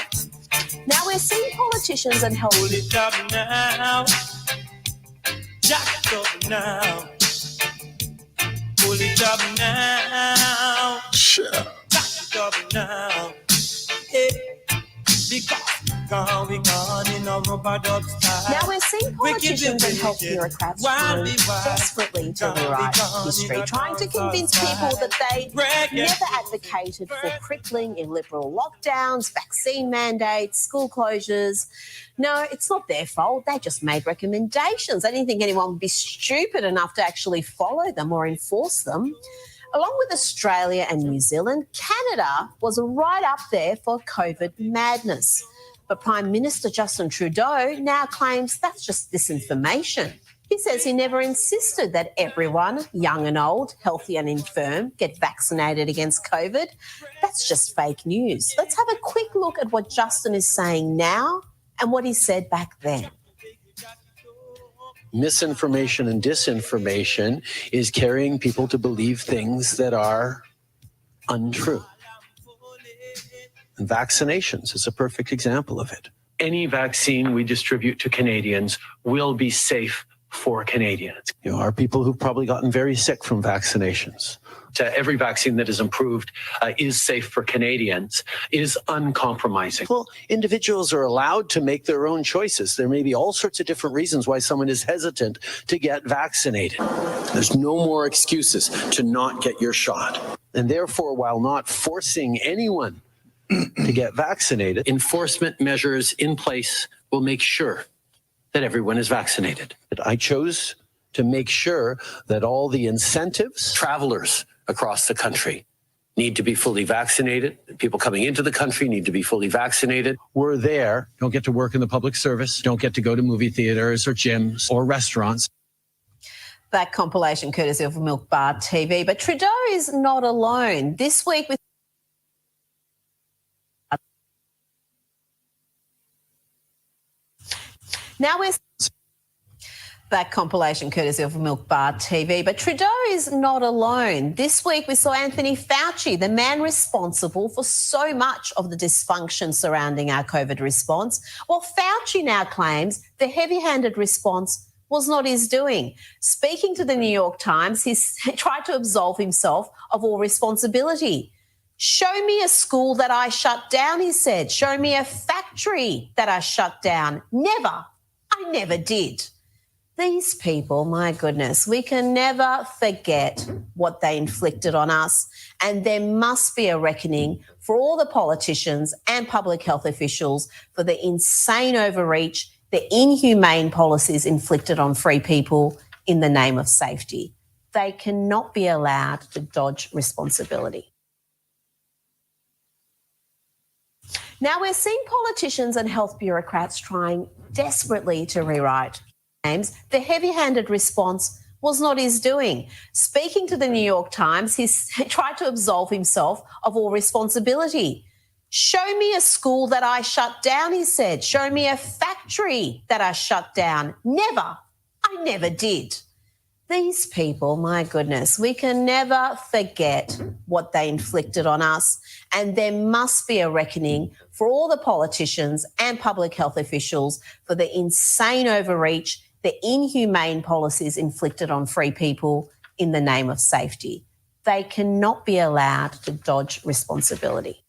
Speaker 24: Now we're seeing politicians and health.
Speaker 1: Pull it up now. Jack it up now. Pull it up now.
Speaker 21: Sure.
Speaker 1: Jack it up now. Hey. Because gone we gone in a rubber dub style.
Speaker 24: Now we're seeing politicians and health bureaucrats trying desperately to rewrite history, trying to convince people that they never advocated for crippling illiberal lockdowns, vaccine mandates, school closures. No, it's not their fault. They just made recommendations. I didn't think anyone would be stupid enough to actually follow them or enforce them. Along with Australia and New Zealand, Canada was right up there for COVID madness. But Prime Minister Justin Trudeau now claims that's just disinformation. He says he never insisted that everyone, young and old, healthy and infirm, get vaccinated against COVID. That's just fake news. Let's have a quick look at what Justin is saying now and what he said back then.
Speaker 25: Misinformation and disinformation is carrying people to believe things that are untrue. And vaccinations is a perfect example of it. Any vaccine we distribute to Canadians will be safe for Canadians. There are people who've probably gotten very sick from vaccinations. Every vaccine that is approved is safe for Canadians, is uncompromising. Well, individuals are allowed to make their own choices. There may be all sorts of different reasons why someone is hesitant to get vaccinated. There's no more excuses to not get your shot. And therefore, while not forcing anyone to get vaccinated, enforcement measures in place will make sure that everyone is vaccinated. I chose to make sure that all the incentives, travelers across the country need to be fully vaccinated. People coming into the country need to be fully vaccinated. We're there, don't get to work in the public service, don't get to go to movie theaters or gyms or restaurants.
Speaker 24: That compilation courtesy of Milk Bar TV. But Trudeau is not alone. This week with Now we're that compilation courtesy of Milk Bar TV. But Trudeau is not alone. This week we saw Anthony Fauci, the man responsible for so much of the dysfunction surrounding our COVID response. Well, Fauci now claims the heavy-handed response was not his doing. Speaking to the New York Times, he tried to absolve himself of all responsibility. Show me a school that I shut down, he said. Show me a factory that I shut down. Never. I never did. These people, my goodness, we can never forget what they inflicted on us, and there must be a reckoning for all the politicians and public health officials for the insane overreach, the inhumane policies inflicted on free people in the name of safety. They cannot be allowed to dodge responsibility. Now we're seeing politicians and health bureaucrats trying desperately to rewrite names. The heavy-handed response was not his doing. Speaking to the New York Times, he tried to absolve himself of all responsibility. Show me a school that I shut down, he said. Show me a factory that I shut down. Never. I never did. These people, my goodness, we can never forget what they inflicted on us, and there must be a reckoning for all the politicians and public health officials for the insane overreach, the inhumane policies inflicted on free people in the name of safety. They cannot be allowed to dodge responsibility.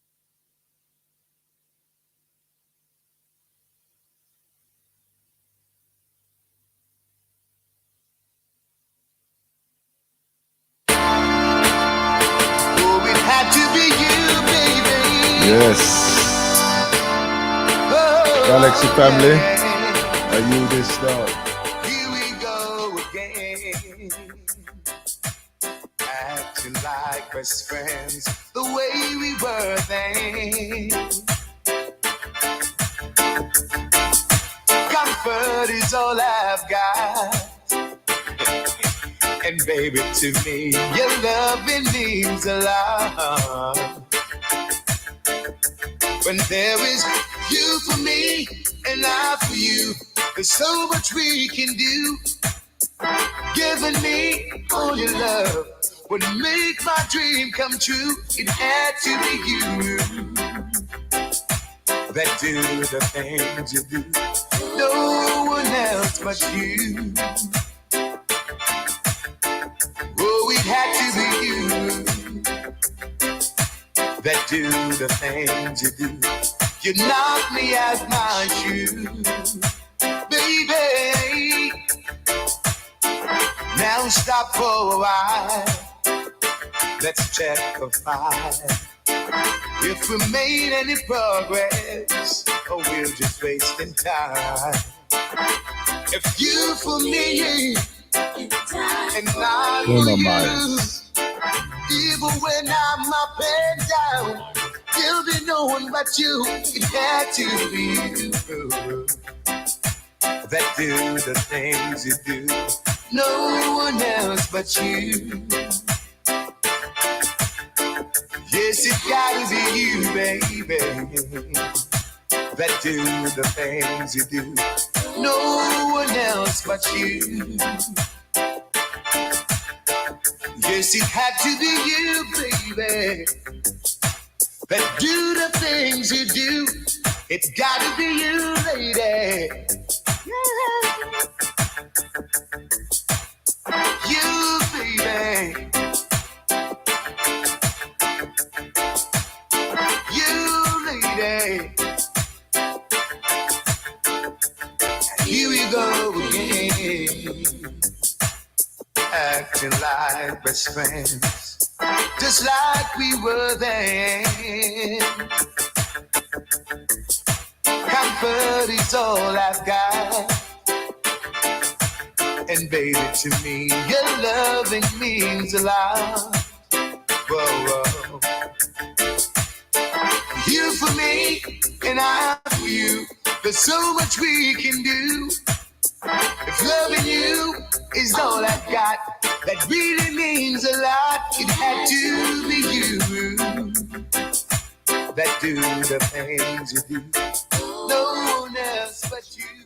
Speaker 2: Yes. Galaxy family, are you this dog?
Speaker 1: Here we go again. Acting like best friends, the way we were then. Comfort is all I've got. And baby, to me, your loving means a lot. When there is you for me and I for you, there's so much we can do. Giving me all your love would make my dream come true. It had to be you that do the things you do. No one else but you. Oh, it had to be you that do the things you do. You knock me out my shoes, baby. Now stop for a while. Let's check the file. If we made any progress, or we're just wasting time. If you for me, and I for you. Even when I'm up and down, there'll be no one but you. It had to be you that do the things you do. No one else but you. Yes, it gotta be you, baby, that do the things you do. No one else but you. Yes, it had to be you, baby, that do the things you do. It's gotta be you, lady. Yeah. You, baby. You, lady. Here we go again. Acting like best friends, just like we were then. Comfort is all I've got. And baby, to me, your loving means a lot. Whoa, whoa. You for me, and I for you. There's so much we can do. If loving you is all I've got, that really means a lot. It had to be you that do the things you do. No one else but you.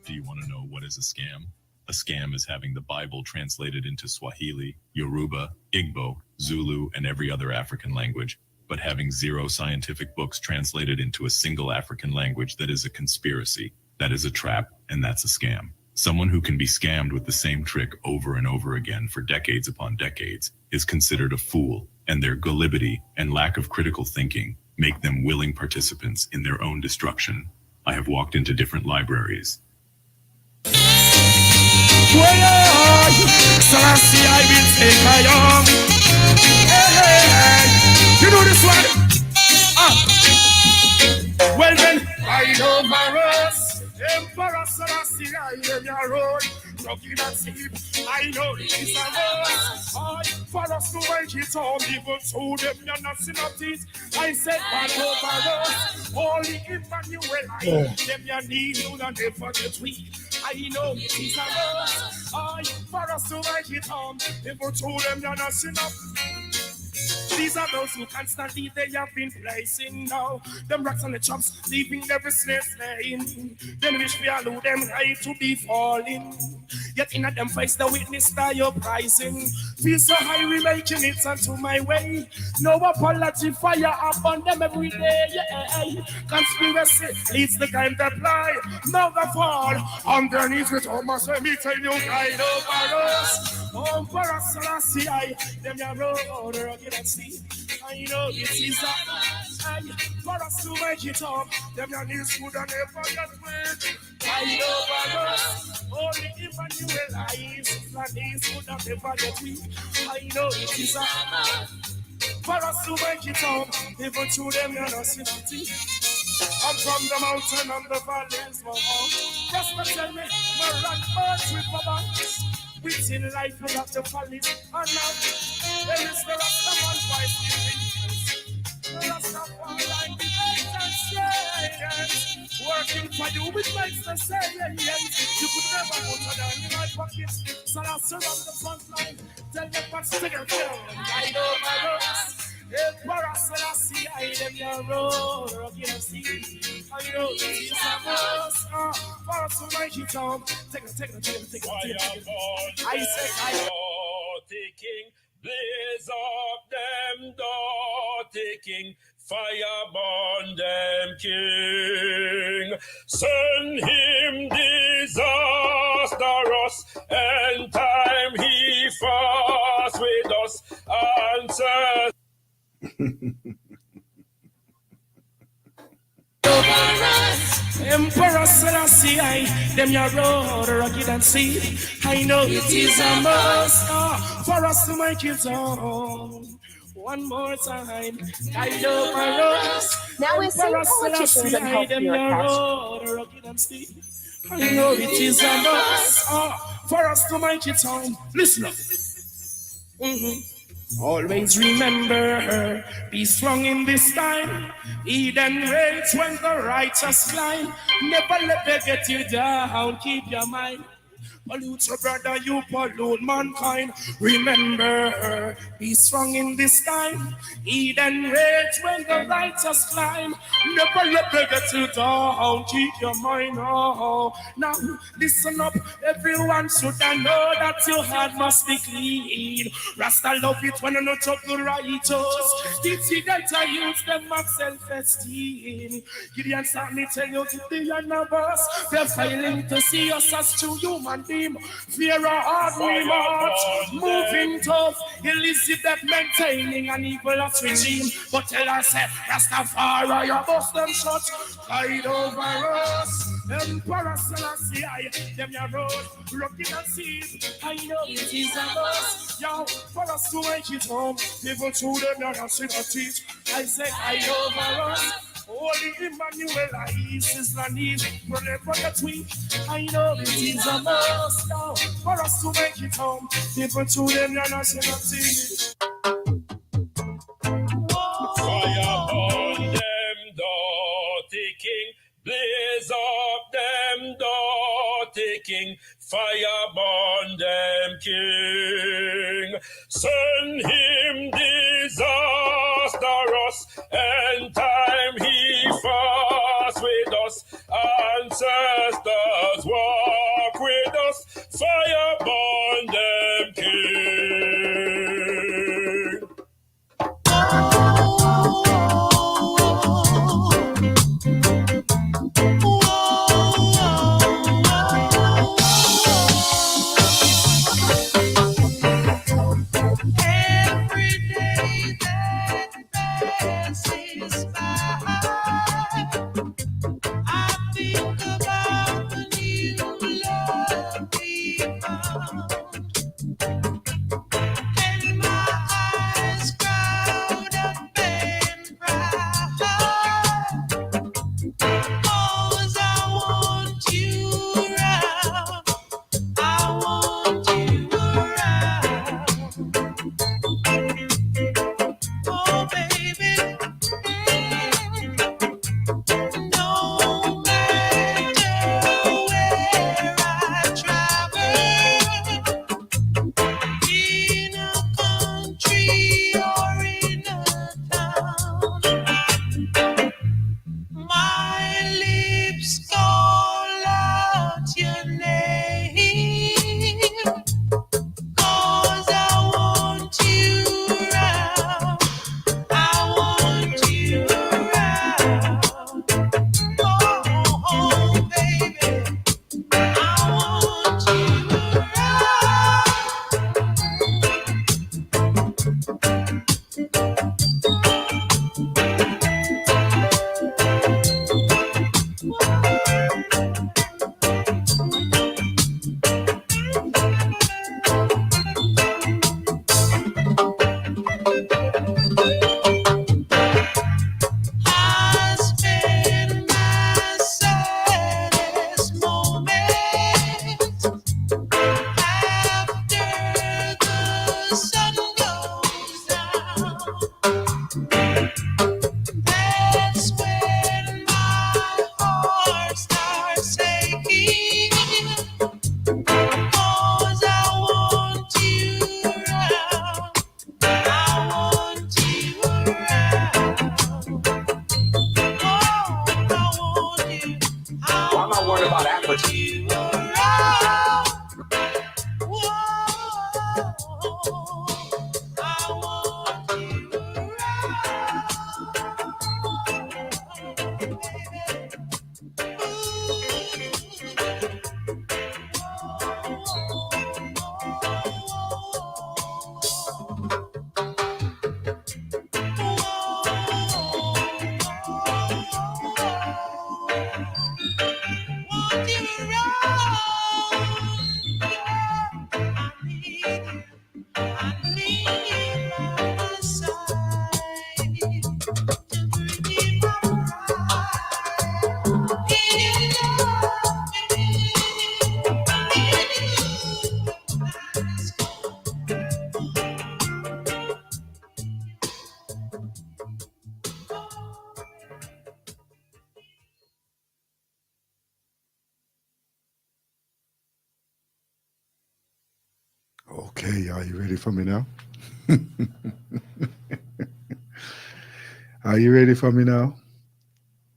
Speaker 3: Do you want to know what is a scam? A scam is having the Bible translated into Swahili, Yoruba, Igbo, Zulu, and every other African language, but having 0 scientific books translated into a single African language. That is a conspiracy. That is a trap, and that's a scam. Someone who can be scammed with the same trick over and over again for decades upon decades is considered a fool, and their gullibility and lack of critical thinking make them willing participants in their own destruction. I have walked into different libraries.
Speaker 1: You know this one? Well then, I know my rest. Emperor Selassie, I am your road. Rugged and steep, I know it is a road. For us to wage it all, even to them, you're not synoptics. I said, but over us, holy Emmanuel, them you need, you don't never get weak. I know it is a road. For us to make it home, if we throw them, you're not enough. These are those who constantly they have been placing now. Them rocks on the chops, leaving every slave slain. Then wish we allow them right to be falling. Yet in them face the witness that you're pricing. Feel so high, we making it onto my way. No apology, fire upon them every day. Yeah. Conspiracy leads the time to fly. Now the fall underneath it, almost let me tell you, guide over us. Oh, for us, Selassie, them your road, rugged and steep. I know it is a for us to make it up. Them your knees would never get wet. I over us. Only Emmanuel eyes, my knees would never get weak. I know it is a for us to make it up. Even to them, you're not sympathy. I'm from the mountain and the valleys, my home. Just to tell me, my rock birds with my banks. Within life without the valleys, and now there is the Rastaman voice. The Rastaman line, working for you with makes the science. You could never put a down in my pocket. So I'll surround the front line. Tell them what's together. I know my roads. If I see I them your road, rugged and steep. I know it's a must. For us to make it home. Take it. I say I taking blaze up them door, taking fire burn them king. Send him disastrous, and time he fast with us. Answer. Emperor Selassie, them your road, rugged and steep. I know it is a must for us to make it home. One more time, I know my rose.
Speaker 16: Now we're seeing politicians and health bureaucrats.
Speaker 1: I know it is a must for us to make it home. Listen up. Always remember, be strong in this time. Eden reigns when the righteous climb. Never let them get you down. Keep your mind. Pollute your brother, you pollute mankind. Remember, be strong in this time. Eden reigns when the righteous climb. Never let them get you down. Keep your mind. Oh, now listen up. Everyone should know that your heart must be clean. Rasta love it when you not talk the righteous. Dissident I use them of self-esteem. Gideon Stanley tell you to be a nervous. They're failing to see us as true human beings. Fear a hard remarks, moving tough. Elizabeth maintaining an evil regime. But tell us, Rastafari, you bust them shut. Guide over us. Emperor Selassie, them your road, rugged and steep. I know it is a must. Yo, for us to make it home, people through them, you're not sympathies. I say, guide over us. Holy Emmanuel, eyes is the knees, whenever the tweet. I know it is a must now for us to make it home. People to them, you're not sympathy. Fire on them, door taking, blaze up them, door taking, fire burn them, king. Send him disastrous, and time he fast with us. Ancestors walk with us, fire burn them, king.
Speaker 2: Okay, are you ready for me now? Are you ready for me now?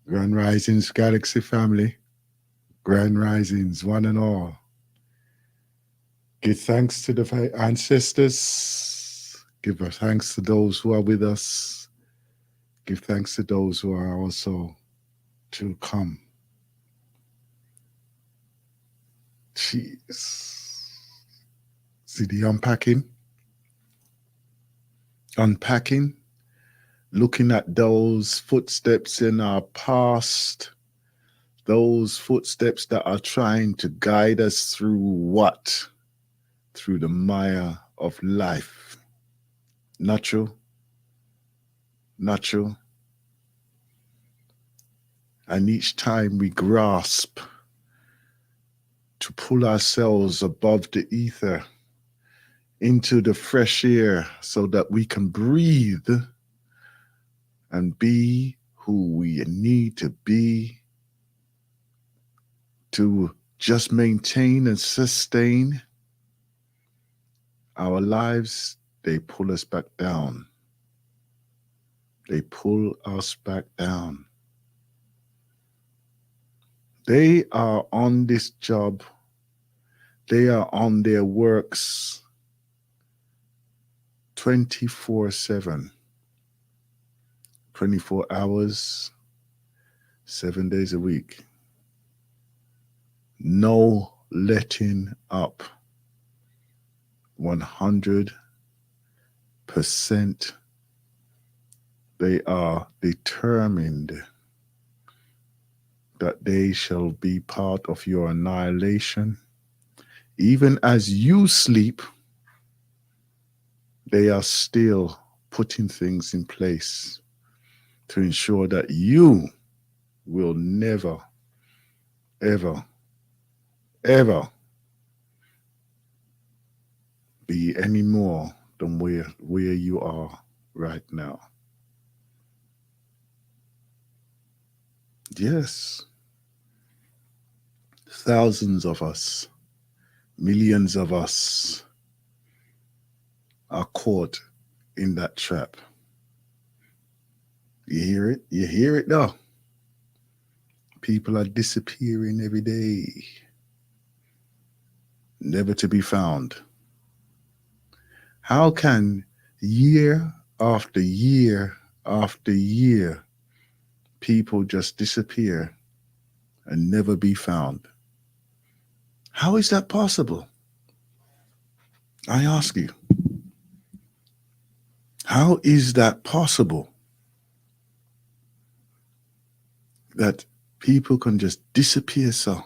Speaker 2: Grand Risings Galaxy family, Grand Risings one and all. Give thanks to the ancestors. Give thanks to those who are with us. Give thanks to those who are also to come. Jeez. See the unpacking, looking at those footsteps in our past, those footsteps that are trying to guide us through what? Through the mire of life. Natural. And each time we grasp to pull ourselves above the ether, into the fresh air so that we can breathe and be who we need to be to just maintain and sustain our lives, they pull us back down. They pull us back down. They are on this job. They are on their works 24/7, 24 hours, 7 days a week. No letting up. 100%. They are determined that they shall be part of your annihilation. Even as you sleep, they are still putting things in place to ensure that you will never, ever, ever be any more than where you are right now. Yes. Thousands of us, millions of us are caught in that trap. You hear it? You hear it now. People are disappearing every day, never to be found. How can year after year after year people just disappear and never be found? How is that possible? I ask you. How is that possible? That people can just disappear so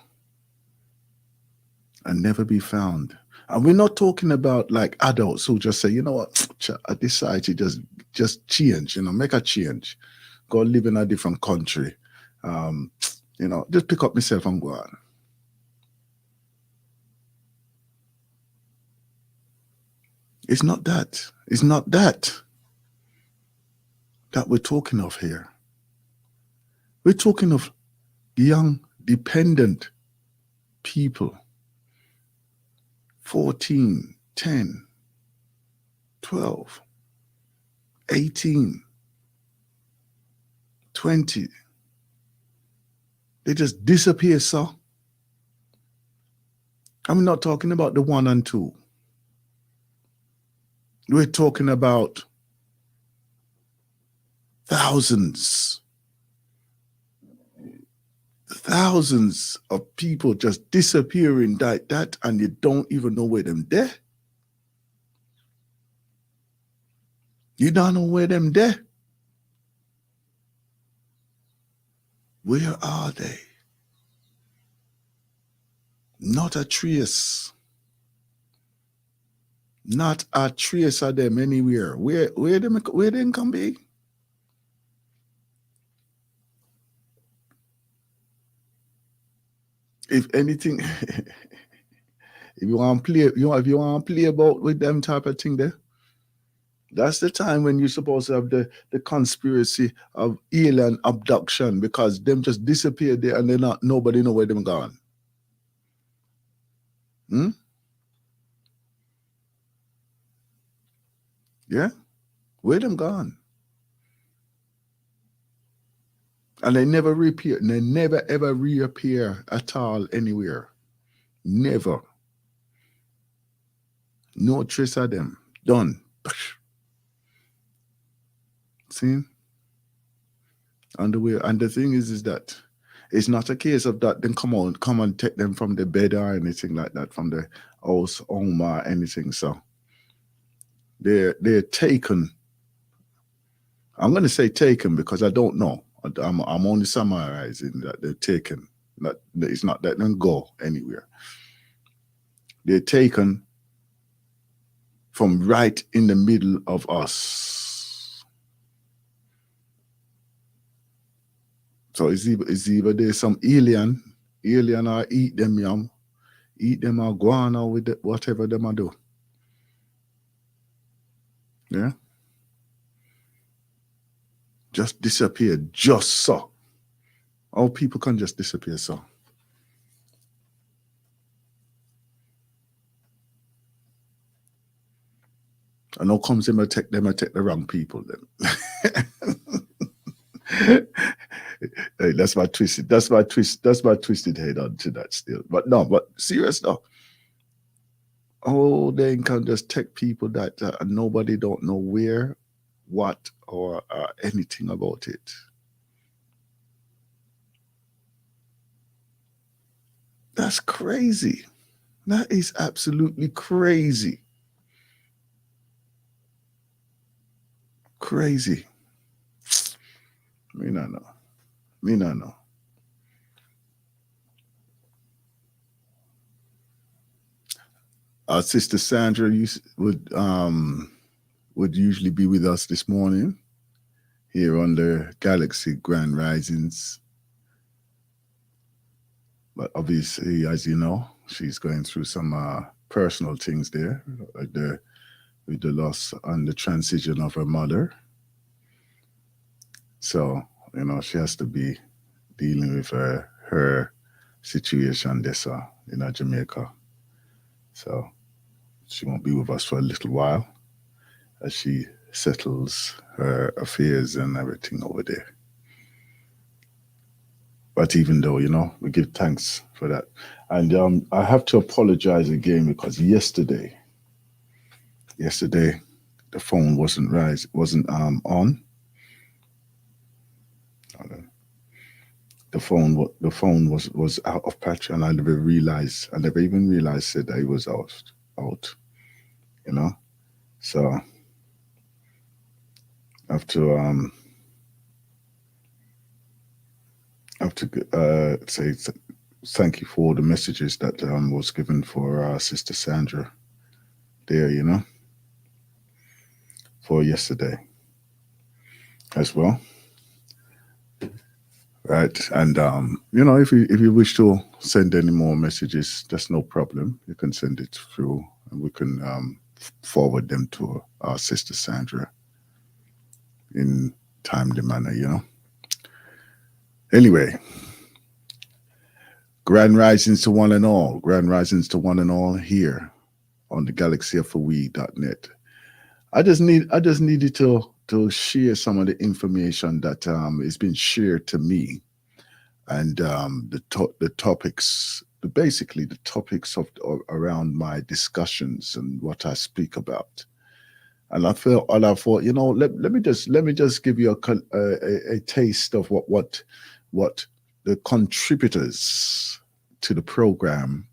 Speaker 2: and never be found. And we're not talking about like adults who just say, you know what, I decide to just change, make a change, go live in a different country, just pick up myself and go on. It's not that. It's not that we're talking of here. We're talking of young, dependent people, 14, 10, 12, 18, 20. They just disappear, sir. I'm not talking about the 1 and 2. We're talking about thousands of people just disappearing like that, and you don't even know where them there. You don't know where them there. Where are they? Not a trace. Not a trace of them anywhere. Where them can be? If anything, if you want to play about with them type of thing there, that's the time when you're supposed to have the conspiracy of alien abduction, because them just disappeared there and nobody know where them gone. Yeah? Where them gone? And they never reappear. They never ever reappear at all anywhere. Never. No trace of them. Done. See? And the thing is that it's not a case of that then come and take them from the bed or anything like that, from the house, home or anything. So they're taken. I'm going to say taken because I don't know. I'm only summarizing that they're taken. It's not that they don't go anywhere. They're taken from right in the middle of us. So it's either there's some alien or eat them or go on or with whatever them I do. Yeah? Just disappear, just so. All people can just disappear, so. I know comes them take the wrong people then. Hey, that's my twisted head onto that still. But serious though. Oh, they can just take people that nobody don't know where, what, or anything about it. That's crazy. That is absolutely crazy. Crazy. Me not know. Our sister Sandra would usually be with us this morning here on the Galaxy Grand Risings. But obviously, as you know, she's going through some personal things there, like with the loss and the transition of her mother. So, she has to be dealing with her situation this in Jamaica. So she won't be with us for a little while as she settles her affairs and everything over there. But even though, we give thanks for that. And I have to apologize again because yesterday the phone wasn't on. The phone was out of patch, and I never even realized that I was out. So I have to say thank you for all the messages that was given for Sister Sandra there, you know, for yesterday as well. Right. And you know, if you wish to send any more messages, that's no problem. You can send it through and we can forward them to our sister Sandra in timely manner, you know. Anyway, grand risings to one and all. Grand risings to one and all here on the galaxyofwe.net. I just needed to share some of the information that has been shared to me, and the topics, basically the topics of around my discussions and what I speak about. And I thought, you know, let me just give you a taste of what the contributors to the program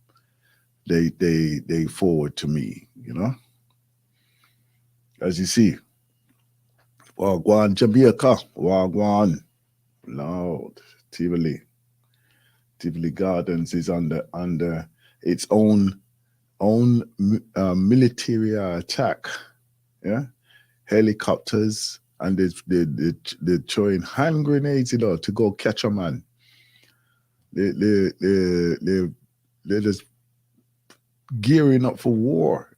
Speaker 2: they forward to me, you know. As you see, Wagwan Jamaica, Wagwan, Lord, Tivoli Gardens is under its own military attack, yeah, helicopters, and they're throwing hand grenades, you know, to go catch a man. They're just gearing up for war.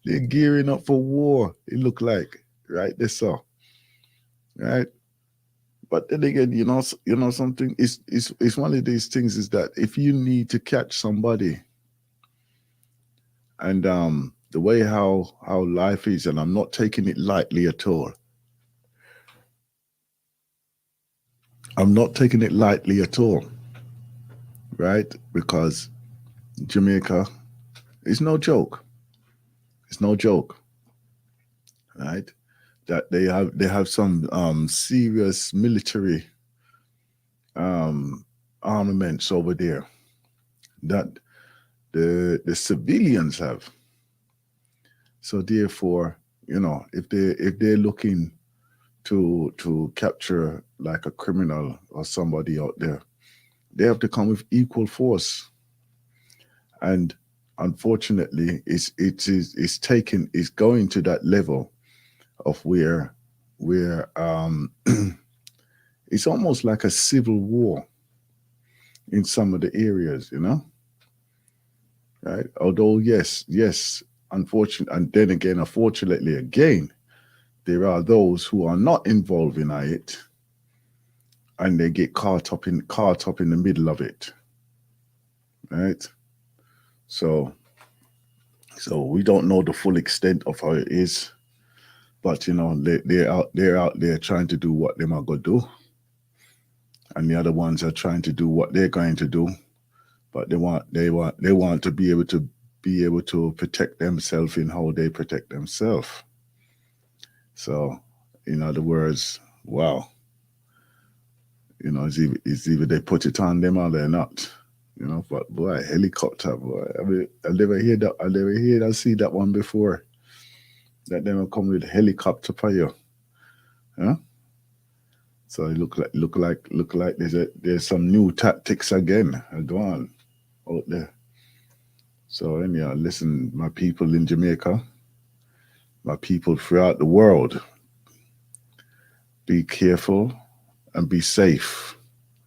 Speaker 2: They're gearing up for war, it look like, right? They saw, right? But then again, you know something, it's one of these things is that if you need to catch somebody, and the way how life is, and I'm not taking it lightly at all. I'm not taking it lightly at all, right? Because Jamaica is no joke. It's no joke, right? That they have some serious military armaments over there that the civilians have. So therefore, you know, if they're looking to capture like a criminal or somebody out there, they have to come with equal force. And unfortunately, it's going to that level of where it's almost like a civil war in some of the areas, you know, right? Although yes, unfortunately, and then again, unfortunately, again, there are those who are not involved in it, and they get caught up in the middle of it, right? So we don't know the full extent of how it is, but you know, they're out there trying to do what they're gonna do, and the other ones are trying to do what they're going to do, but they want to be able to protect themselves in how they protect themselves. So, in other words, wow, you know, it's either they put it on them or they're not. You know, but boy, helicopter, boy. I mean, I never see that one before. That they will come with helicopter for you. Yeah. So it look like there's some new tactics again. Go on out there. So anyhow, listen, my people in Jamaica, my people throughout the world, be careful and be safe.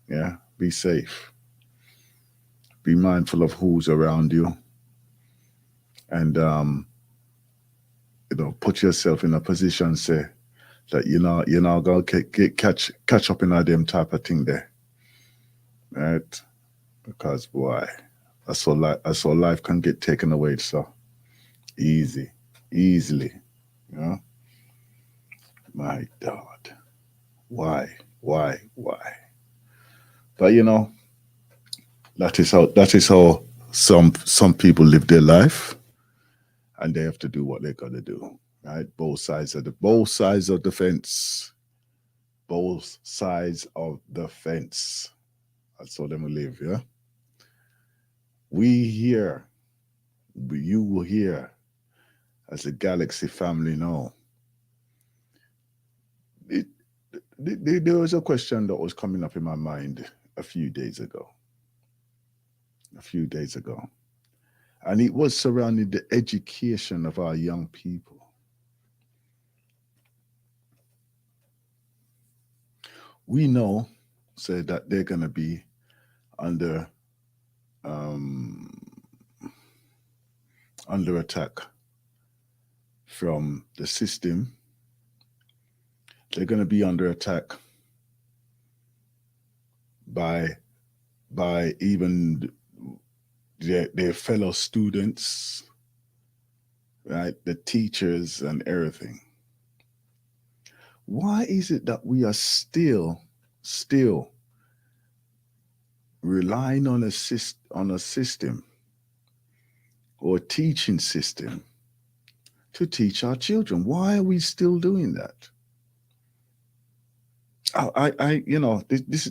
Speaker 2: Yeah, be safe. Be mindful of who's around you, and you know, put yourself in a position, say that you're not gonna catch up in them type of thing there, right? Because boy, I saw life can get taken away so easily, you know. My God, why? But you know, that is how some people live their life, and they have to do what they gotta do, right? Both sides of the fence. Both sides of the fence. That's how them live, yeah. You will hear, as a Galaxy family now. There was a question that was coming up in my mind a few days ago. And it was surrounding the education of our young people. We know, say, that they're going to be under attack from the system. They're going to be under attack by even their fellow students, right? The teachers and everything. Why is it that we are still relying on a system or teaching system to teach our children? Why are we still doing that? This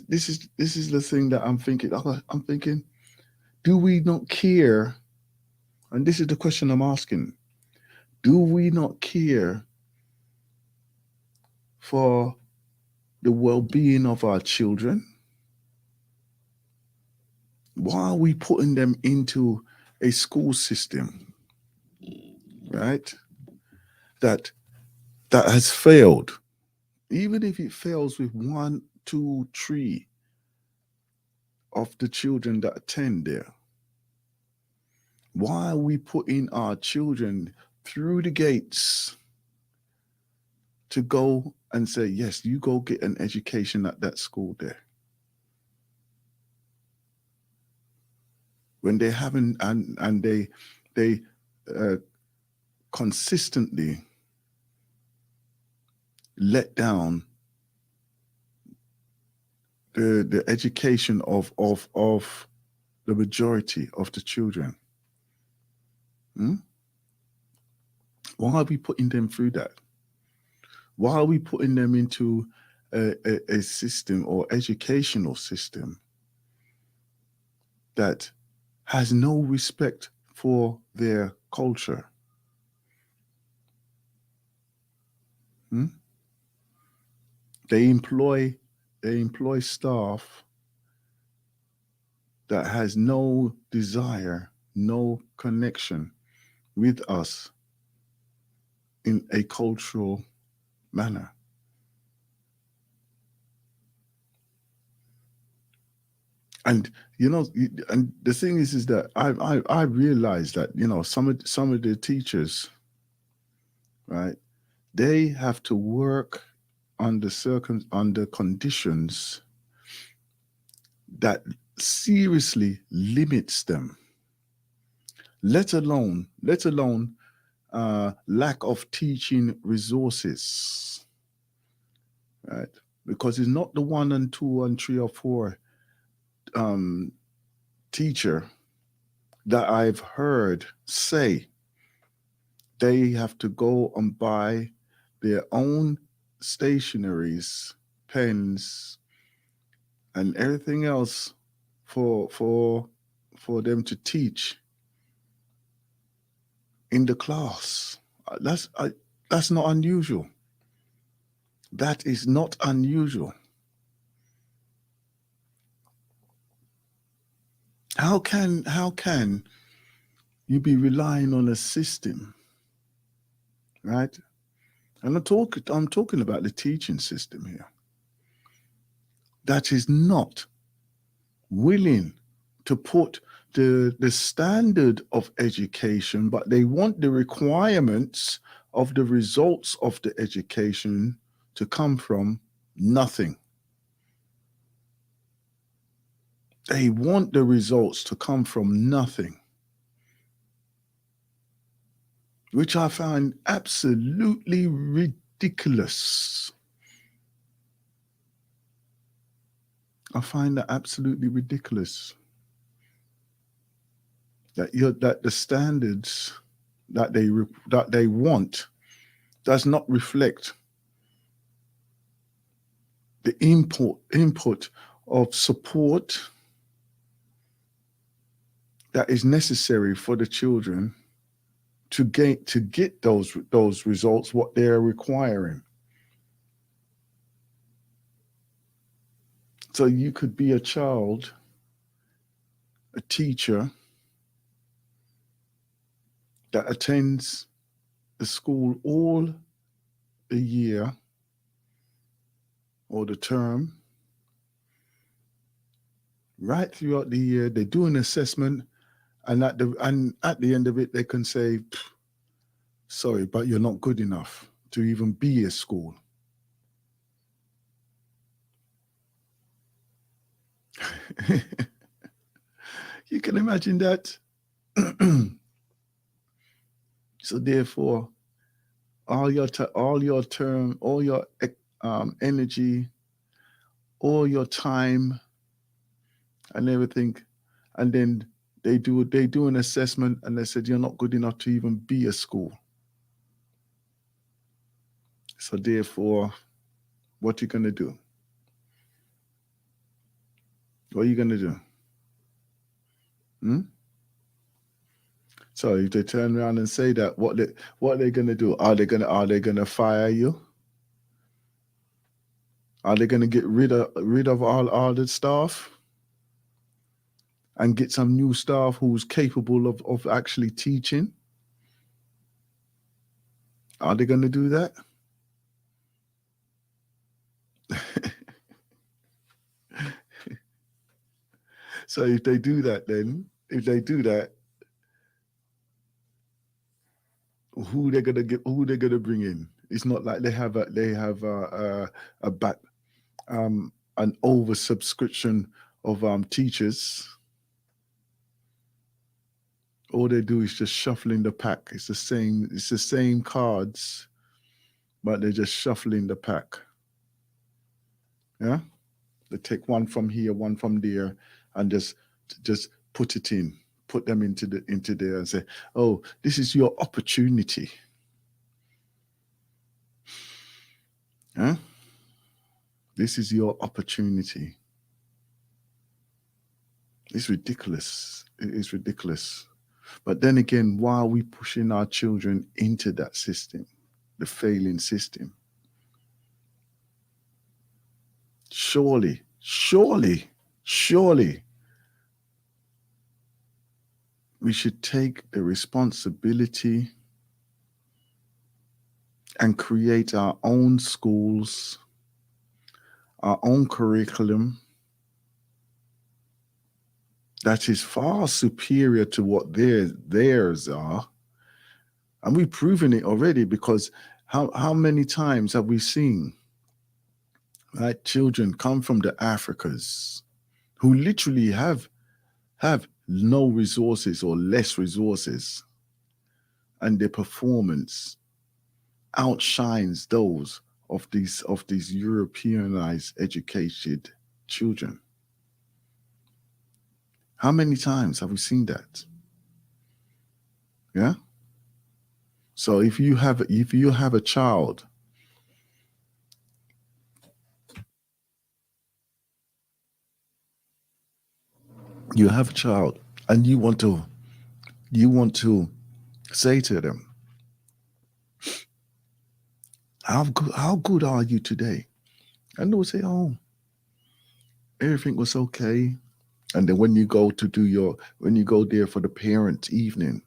Speaker 2: is the thing that I'm thinking. I'm thinking, do we not care? And this is the question I'm asking. Do we not care for the well-being of our children? Why are we putting them into a school system, right, that has failed? Even if it fails with 1, 2, 3 of the children that attend there, why are we putting our children through the gates to go and say, yes, you go get an education at that school there, when they haven't, and they consistently let down the education of the majority of the children? Why are we putting them through that? Why are we putting them into a system or educational system that has no respect for their culture? They employ staff that has no desire, no connection with us in a cultural manner. And and the thing is that I realized that some of the teachers, right, they have to work under conditions that seriously limits them, let alone lack of teaching resources, right? Because it's not the 1 and 2 and 3 or 4 teacher that I've heard say they have to go and buy their own stationaries, pens, and everything else for them to teach in the class. That's not unusual. That is not unusual. How can you be relying on a system, right? And I'm talking about the teaching system here, that is not willing to put the standard of education, but they want the requirements of the results of the education to come from nothing. They want the results to come from nothing, which I find absolutely ridiculous. I find that absolutely ridiculous. That the standards that they want does not reflect the input of support that is necessary for the children to get those results, what they're requiring. So you could be a child, a teacher, that attends the school all the year or the term, right throughout the year. They do an assessment, and at the end of it, they can say, sorry, but you're not good enough to even be a school. You can imagine that. So therefore, all your term, all your energy, all your time, and everything, and then they do an assessment, and they said you're not good enough to even be a school. So therefore, what you gonna do? What are you gonna do? So if they turn around and say that, what are they gonna do? Are they gonna fire you? Are they gonna get rid of all the staff and get some new staff who's capable of actually teaching? Are they gonna do that? So if they do that, who they're gonna bring in? It's not like they have an oversubscription of teachers. All they do is just shuffling the pack. It's the same cards, but they're just shuffling the pack. Yeah, they take one from here, one from there, and just put them into there and say, oh, this is your opportunity. Huh? This is your opportunity. It's ridiculous. It is ridiculous. But then again, why are we pushing our children into that system, the failing system? Surely, we should take the responsibility and create our own schools, our own curriculum that is far superior to what theirs are. And we've proven it already, because how many times have we seen, right, children come from the Africas who literally have no resources or less resources, and their performance outshines those of these Europeanized, educated children. How many times have we seen that? Yeah. So if you have a child, and you want to say to them, how good are you today? And they'll say, oh, everything was okay. And then when you go there for the parent evening,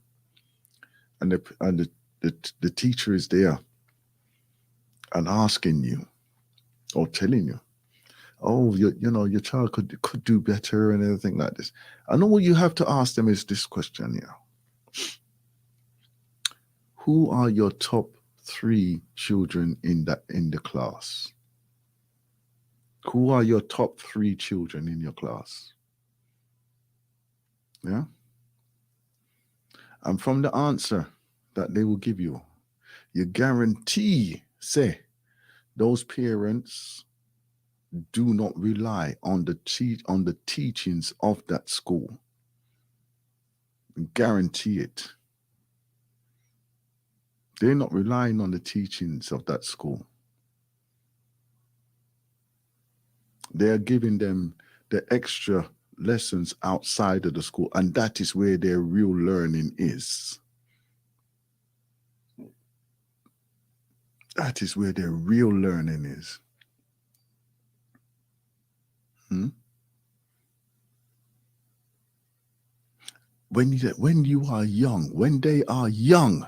Speaker 2: and the teacher is there and asking you or telling you, oh, your child could do better and everything like this. And all you have to ask them is this question here. Who are your top 3 children in the class? Who are your top 3 children in your class? Yeah. And from the answer that they will give you, you guarantee, say, those parents do not rely on the teachings of that school. Guarantee it. They're not relying on the teachings of that school. They're giving them the extra lessons outside of the school, and that is where their real learning is. That is where their real learning is. when you are young, when they are young,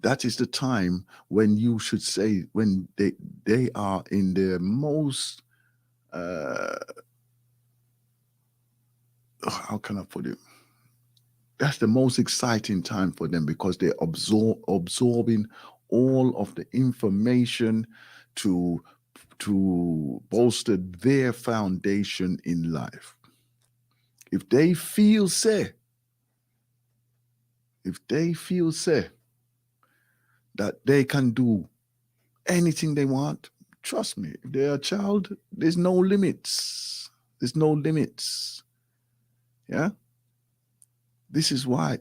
Speaker 2: that is the time when you should say, when they are in their most, how can I put it? That's the most exciting time for them, because they're absorbing all of the information to bolster their foundation in life. If they feel say that they can do anything they want, trust me, if they're a child, there's no limits. There's no limits. Yeah? This is why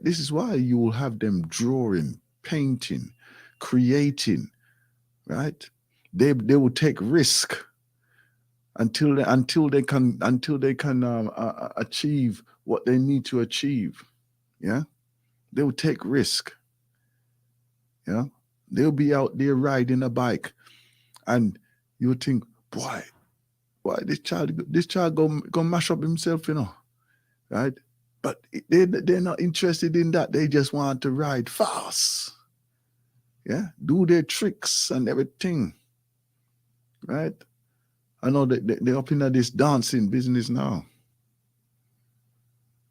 Speaker 2: you will have them drawing, painting, creating, right? They will take risk until they can achieve what they need to achieve. Yeah, they will take risk. Yeah, they'll be out there riding a bike, and you'll think, why this child go mash up himself, right? But they're not interested in that. They just want to ride fast. Yeah, do their tricks and everything. Right? I know that they're up in this dancing business now.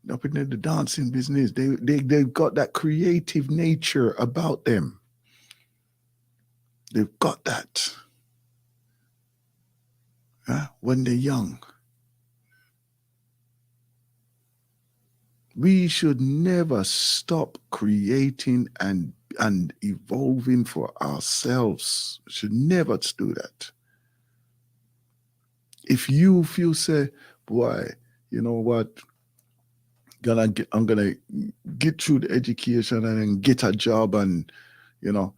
Speaker 2: They're up in the dancing business. They've got that creative nature about them. They've got that. Yeah? When they're young. We should never stop creating and evolving for ourselves. We should never do that. If you feel say, boy, you know what, I'm gonna get through the education and then get a job and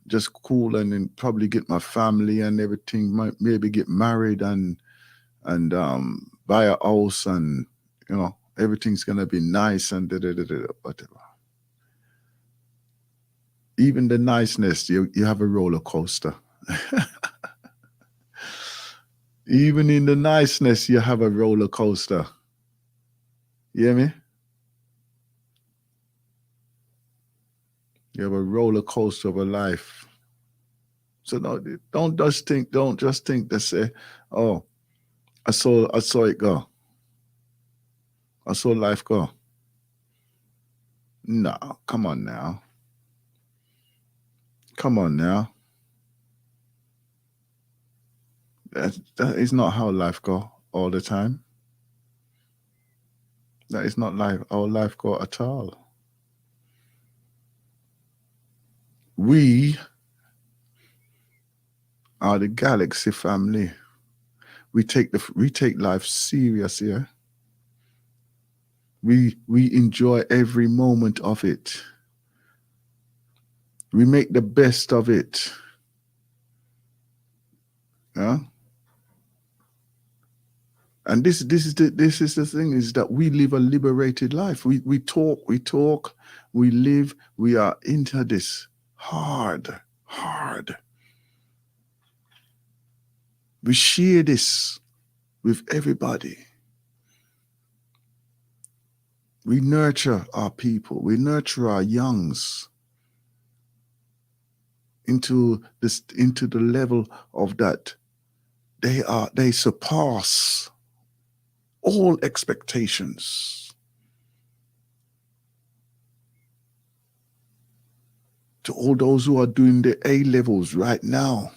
Speaker 2: just cool, and then probably get my family and everything, maybe get married and buy a house, and everything's gonna be nice and whatever. Even the niceness, you have a roller coaster. Even in the niceness, you have a roller coaster. You hear me? You have a roller coaster of a life. So don't just think to say, oh, I saw it go. I saw life go. No, come on now. Come on now. That is not how life go all the time. That is not how life go at all. We are the Galaxy family. We take life serious here. We enjoy every moment of it. We make the best of it. Yeah. And this is the thing, is that we live a liberated life. We talk, we live, we are into this hard. We share this with everybody. We nurture our people. We nurture our youngs into the level of that they surpass all expectations. To all those who are doing the A-levels right now,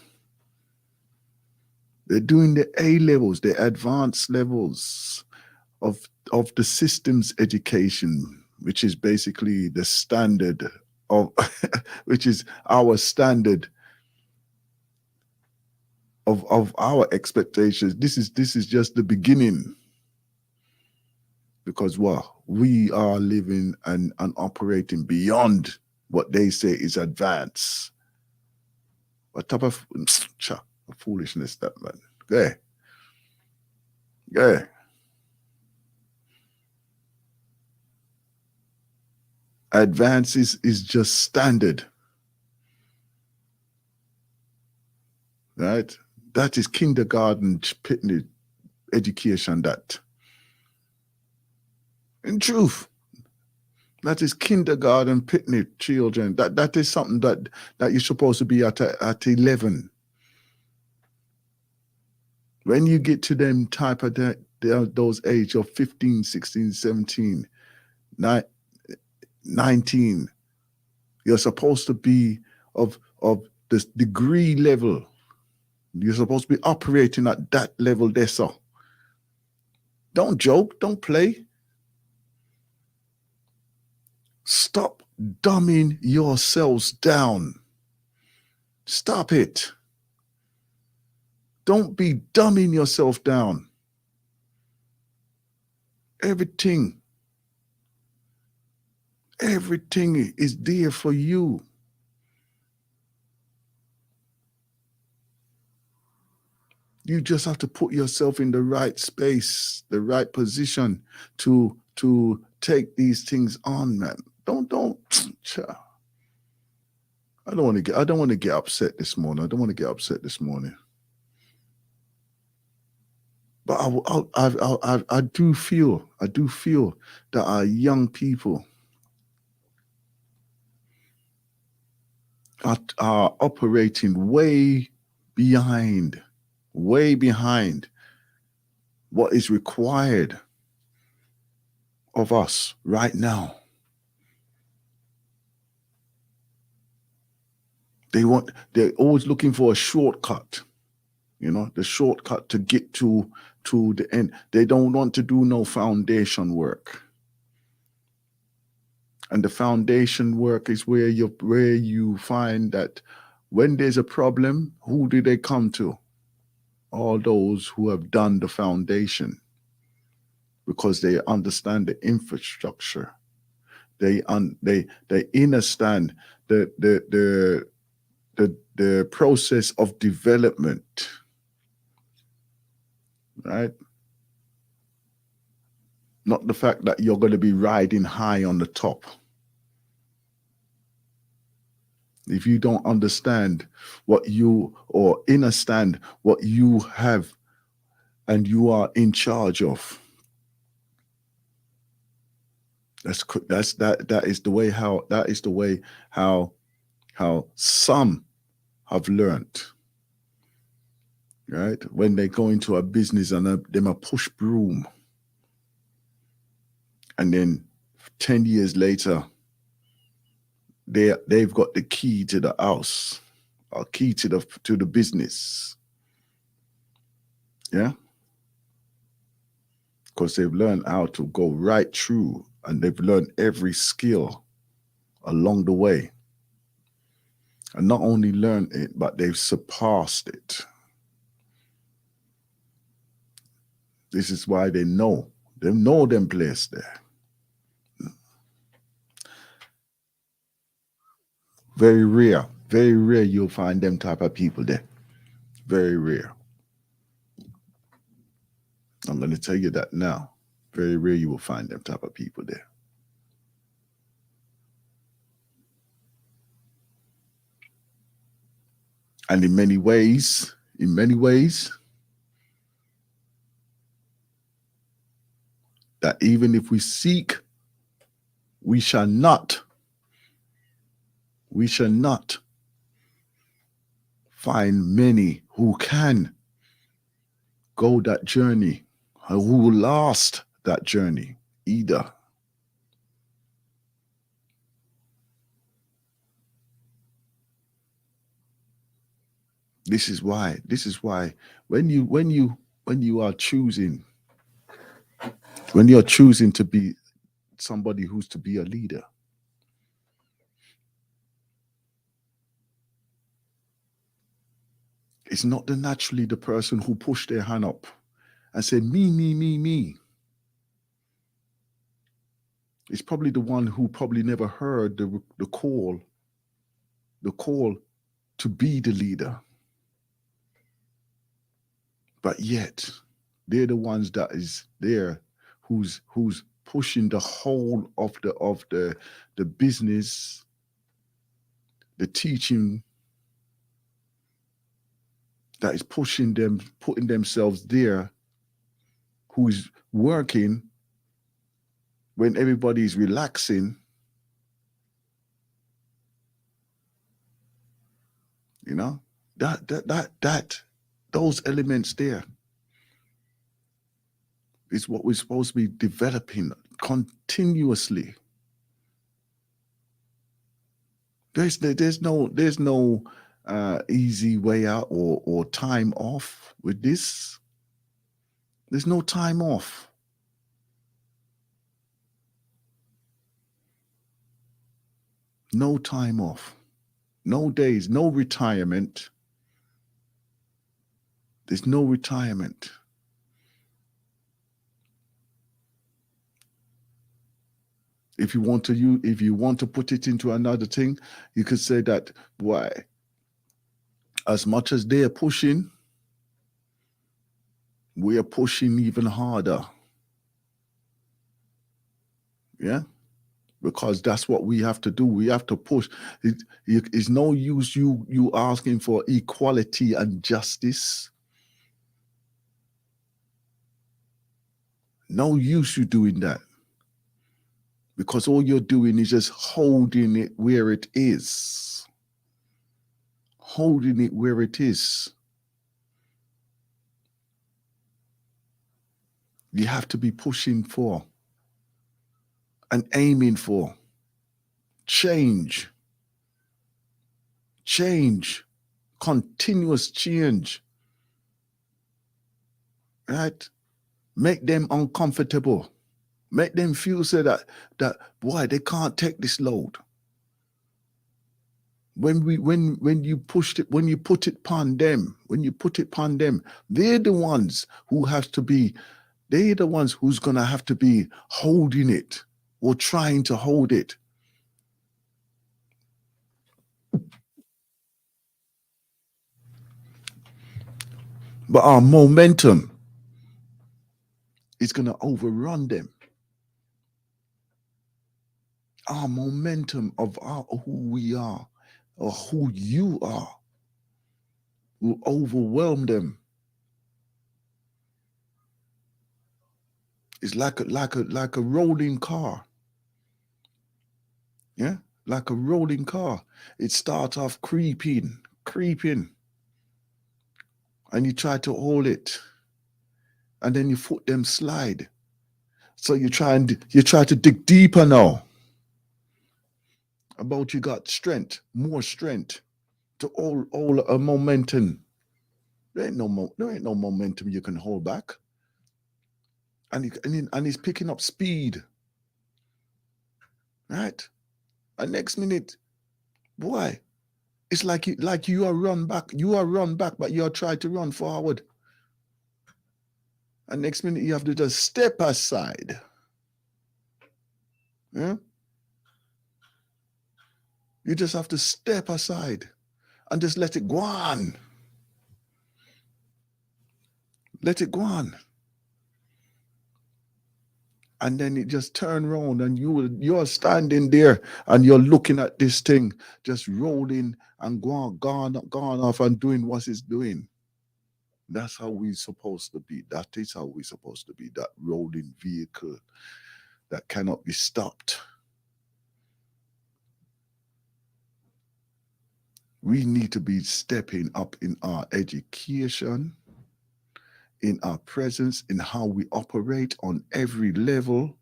Speaker 2: they're doing the A-levels, the advanced levels of the systems education, which is basically the standard of, which is our standard of our expectations. This is just the beginning, because we are living and operating beyond what they say is advanced. What type of foolishness that, man? Go ahead. Advance is just standard. Right? That is kindergarten education, that. In truth, That is kindergarten picnic children. That is something that you're supposed to be at 11. When you get to them type of those age of 15, 16, 17, 19, you're supposed to be of this degree level. You're supposed to be operating at that level there, so. Don't joke, don't play. Stop dumbing yourselves down. Stop it. Don't be dumbing yourself down. Everything is there for you. You just have to put yourself in the right space, the right position to take these things on, man. Don't. I don't want to get upset this morning. But I do feel that our young people are operating way behind what is required of us right now. They're always looking for a shortcut, the shortcut to get to the end. They don't want to do no foundation work. And the foundation work is where you find that when there's a problem, who do they come to? All those who have done the foundation, because they understand the infrastructure. They understand the process of development, right? Not the fact that you're going to be riding high on the top. If you don't understand or understand what you have and you are in charge of, that is the way how some have learned, right? When they go into a business and them a push broom, and then 10 years later, they've got the key to the house, or key to the business. Yeah? Because they've learned how to go right through, and they've learned every skill along the way. And not only learned it, but they've surpassed it. This is why they know them place there. Very rare you'll find them type of people there. Very rare. I'm going to tell you that now. Very rare you will find them type of people there. And in many ways, that even if we seek, we shall not find many who can go that journey, or who will last that journey either. This is why when you are choosing to be somebody who's to be a leader, it's not naturally the person who pushed their hand up and said, me. It's probably the one who probably never heard the call to be the leader. But yet, they're the ones that is there who's pushing the whole of the business, the teaching, that is pushing them, putting themselves there, who is working when everybody is relaxing, You know, those elements there is what we're supposed to be developing continuously. There's no easy way out or time off with this. There's no time off. No time off. No days, no retirement. There's no retirement. If you want to put it into another thing, you could say that, why, as much as they are pushing, we are pushing even harder. Yeah? Because that's what we have to do. We have to push. It's no use you asking for equality and justice. No use you doing that. Because all you're doing is just holding it where it is. Holding it where it is. You have to be pushing for and aiming for change. Change. Continuous change. Right? Make them uncomfortable. Make them feel so that boy, they can't take this load. When you put it upon them, they're the ones who's gonna have to be holding it or trying to hold it. But our momentum is gonna overrun them. Our momentum of who we are or who you are will overwhelm them. It's like a rolling car. Yeah, like a rolling car. It starts off creeping, and you try to hold it, and then your foot them slide. So you try to dig deeper now. About you got strength, more strength to all a momentum. There ain't no momentum you can hold back. And he's picking up speed. Right? And next minute, boy, it's like you are run back, but you are trying to run forward. And next minute you have to just step aside. Yeah? You just have to step aside and just let it go on. Let it go on. And then it just turn around and you're standing there and you're looking at this thing just rolling and gone off and doing what it's doing. That's how we're supposed to be. That is how we're supposed to be, that rolling vehicle that cannot be stopped. We need to be stepping up in our education, in our presence, in how we operate on every level.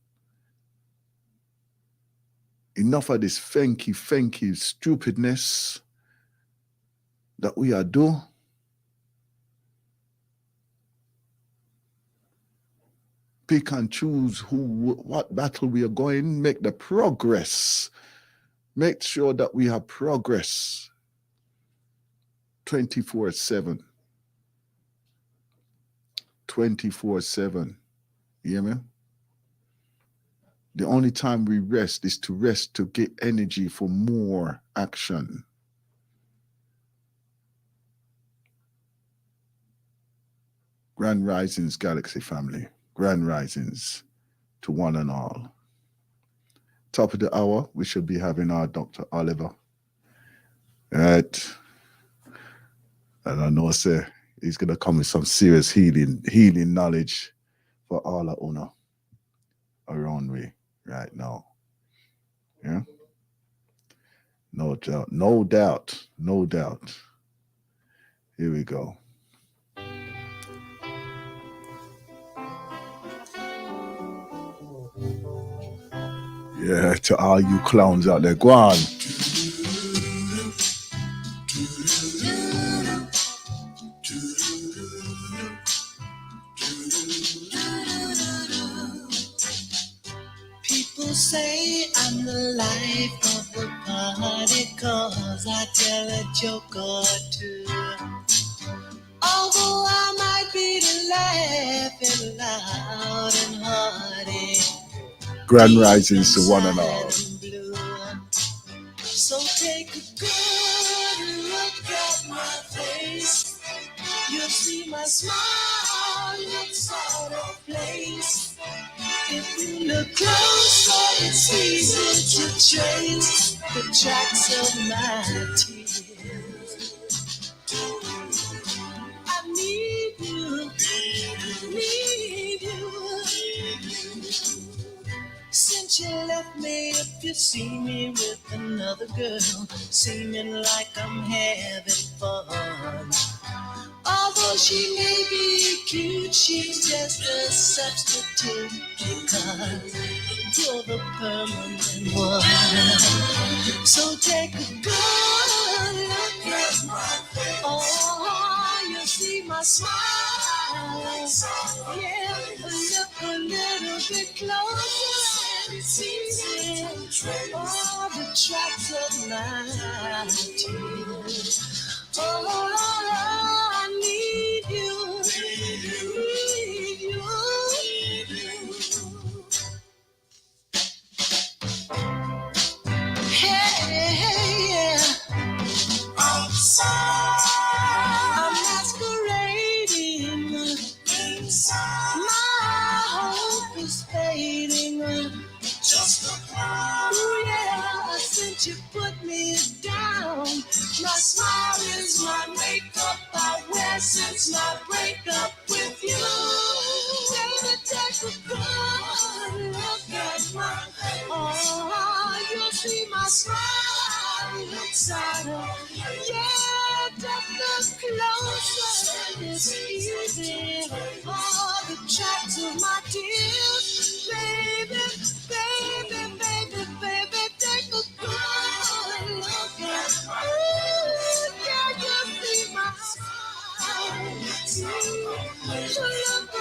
Speaker 2: Enough of this funky stupidness that we are doing. Pick and choose what battle we are going, make the progress. Make sure that we have progress 24/7. 24/7. You hear me? The only time we rest is to get energy for more action. Grand risings, Galaxy family. Grand risings to one and all. Top of the hour, we should be having our Dr. Oliver. Right. And I know, sir, he's going to come with some serious healing knowledge for all of Una around me right now. Yeah? No doubt. Here we go. Yeah, to all you clowns out there, go on.
Speaker 1: People say I'm the life of the party 'cause I tell a joke or two. Although I might be the laughing loud and hearty.
Speaker 2: Grand risings to one and all.
Speaker 1: So take a good look at my face. You'll see my smile looks out of place. If you look closer, it's easy to trace the tracks of my tears. I need you, need you. Since you left me, if you see me with another girl, seeming like I'm having fun. Although she may be cute, she's just a substitute because you're the permanent one. So take a good look at my face. Oh, you see my smile. Yeah, look a little bit closer. It's easy all the tracks of my tears. Oh, I need you, need you. Hey, yeah. I'm masquerading inside. My hope is fading. Just a cloud. Ooh, yeah, since you put me down. My smile is my makeup I wear since my breakup with you. Baby, take a good look at my face. Oh, you'll see my smile inside of. Yeah, just look closer. It's easy. All the tracks of my tears. Baby, baby, baby, baby, take a good look at my. Ooh, yeah, you see my smile. Look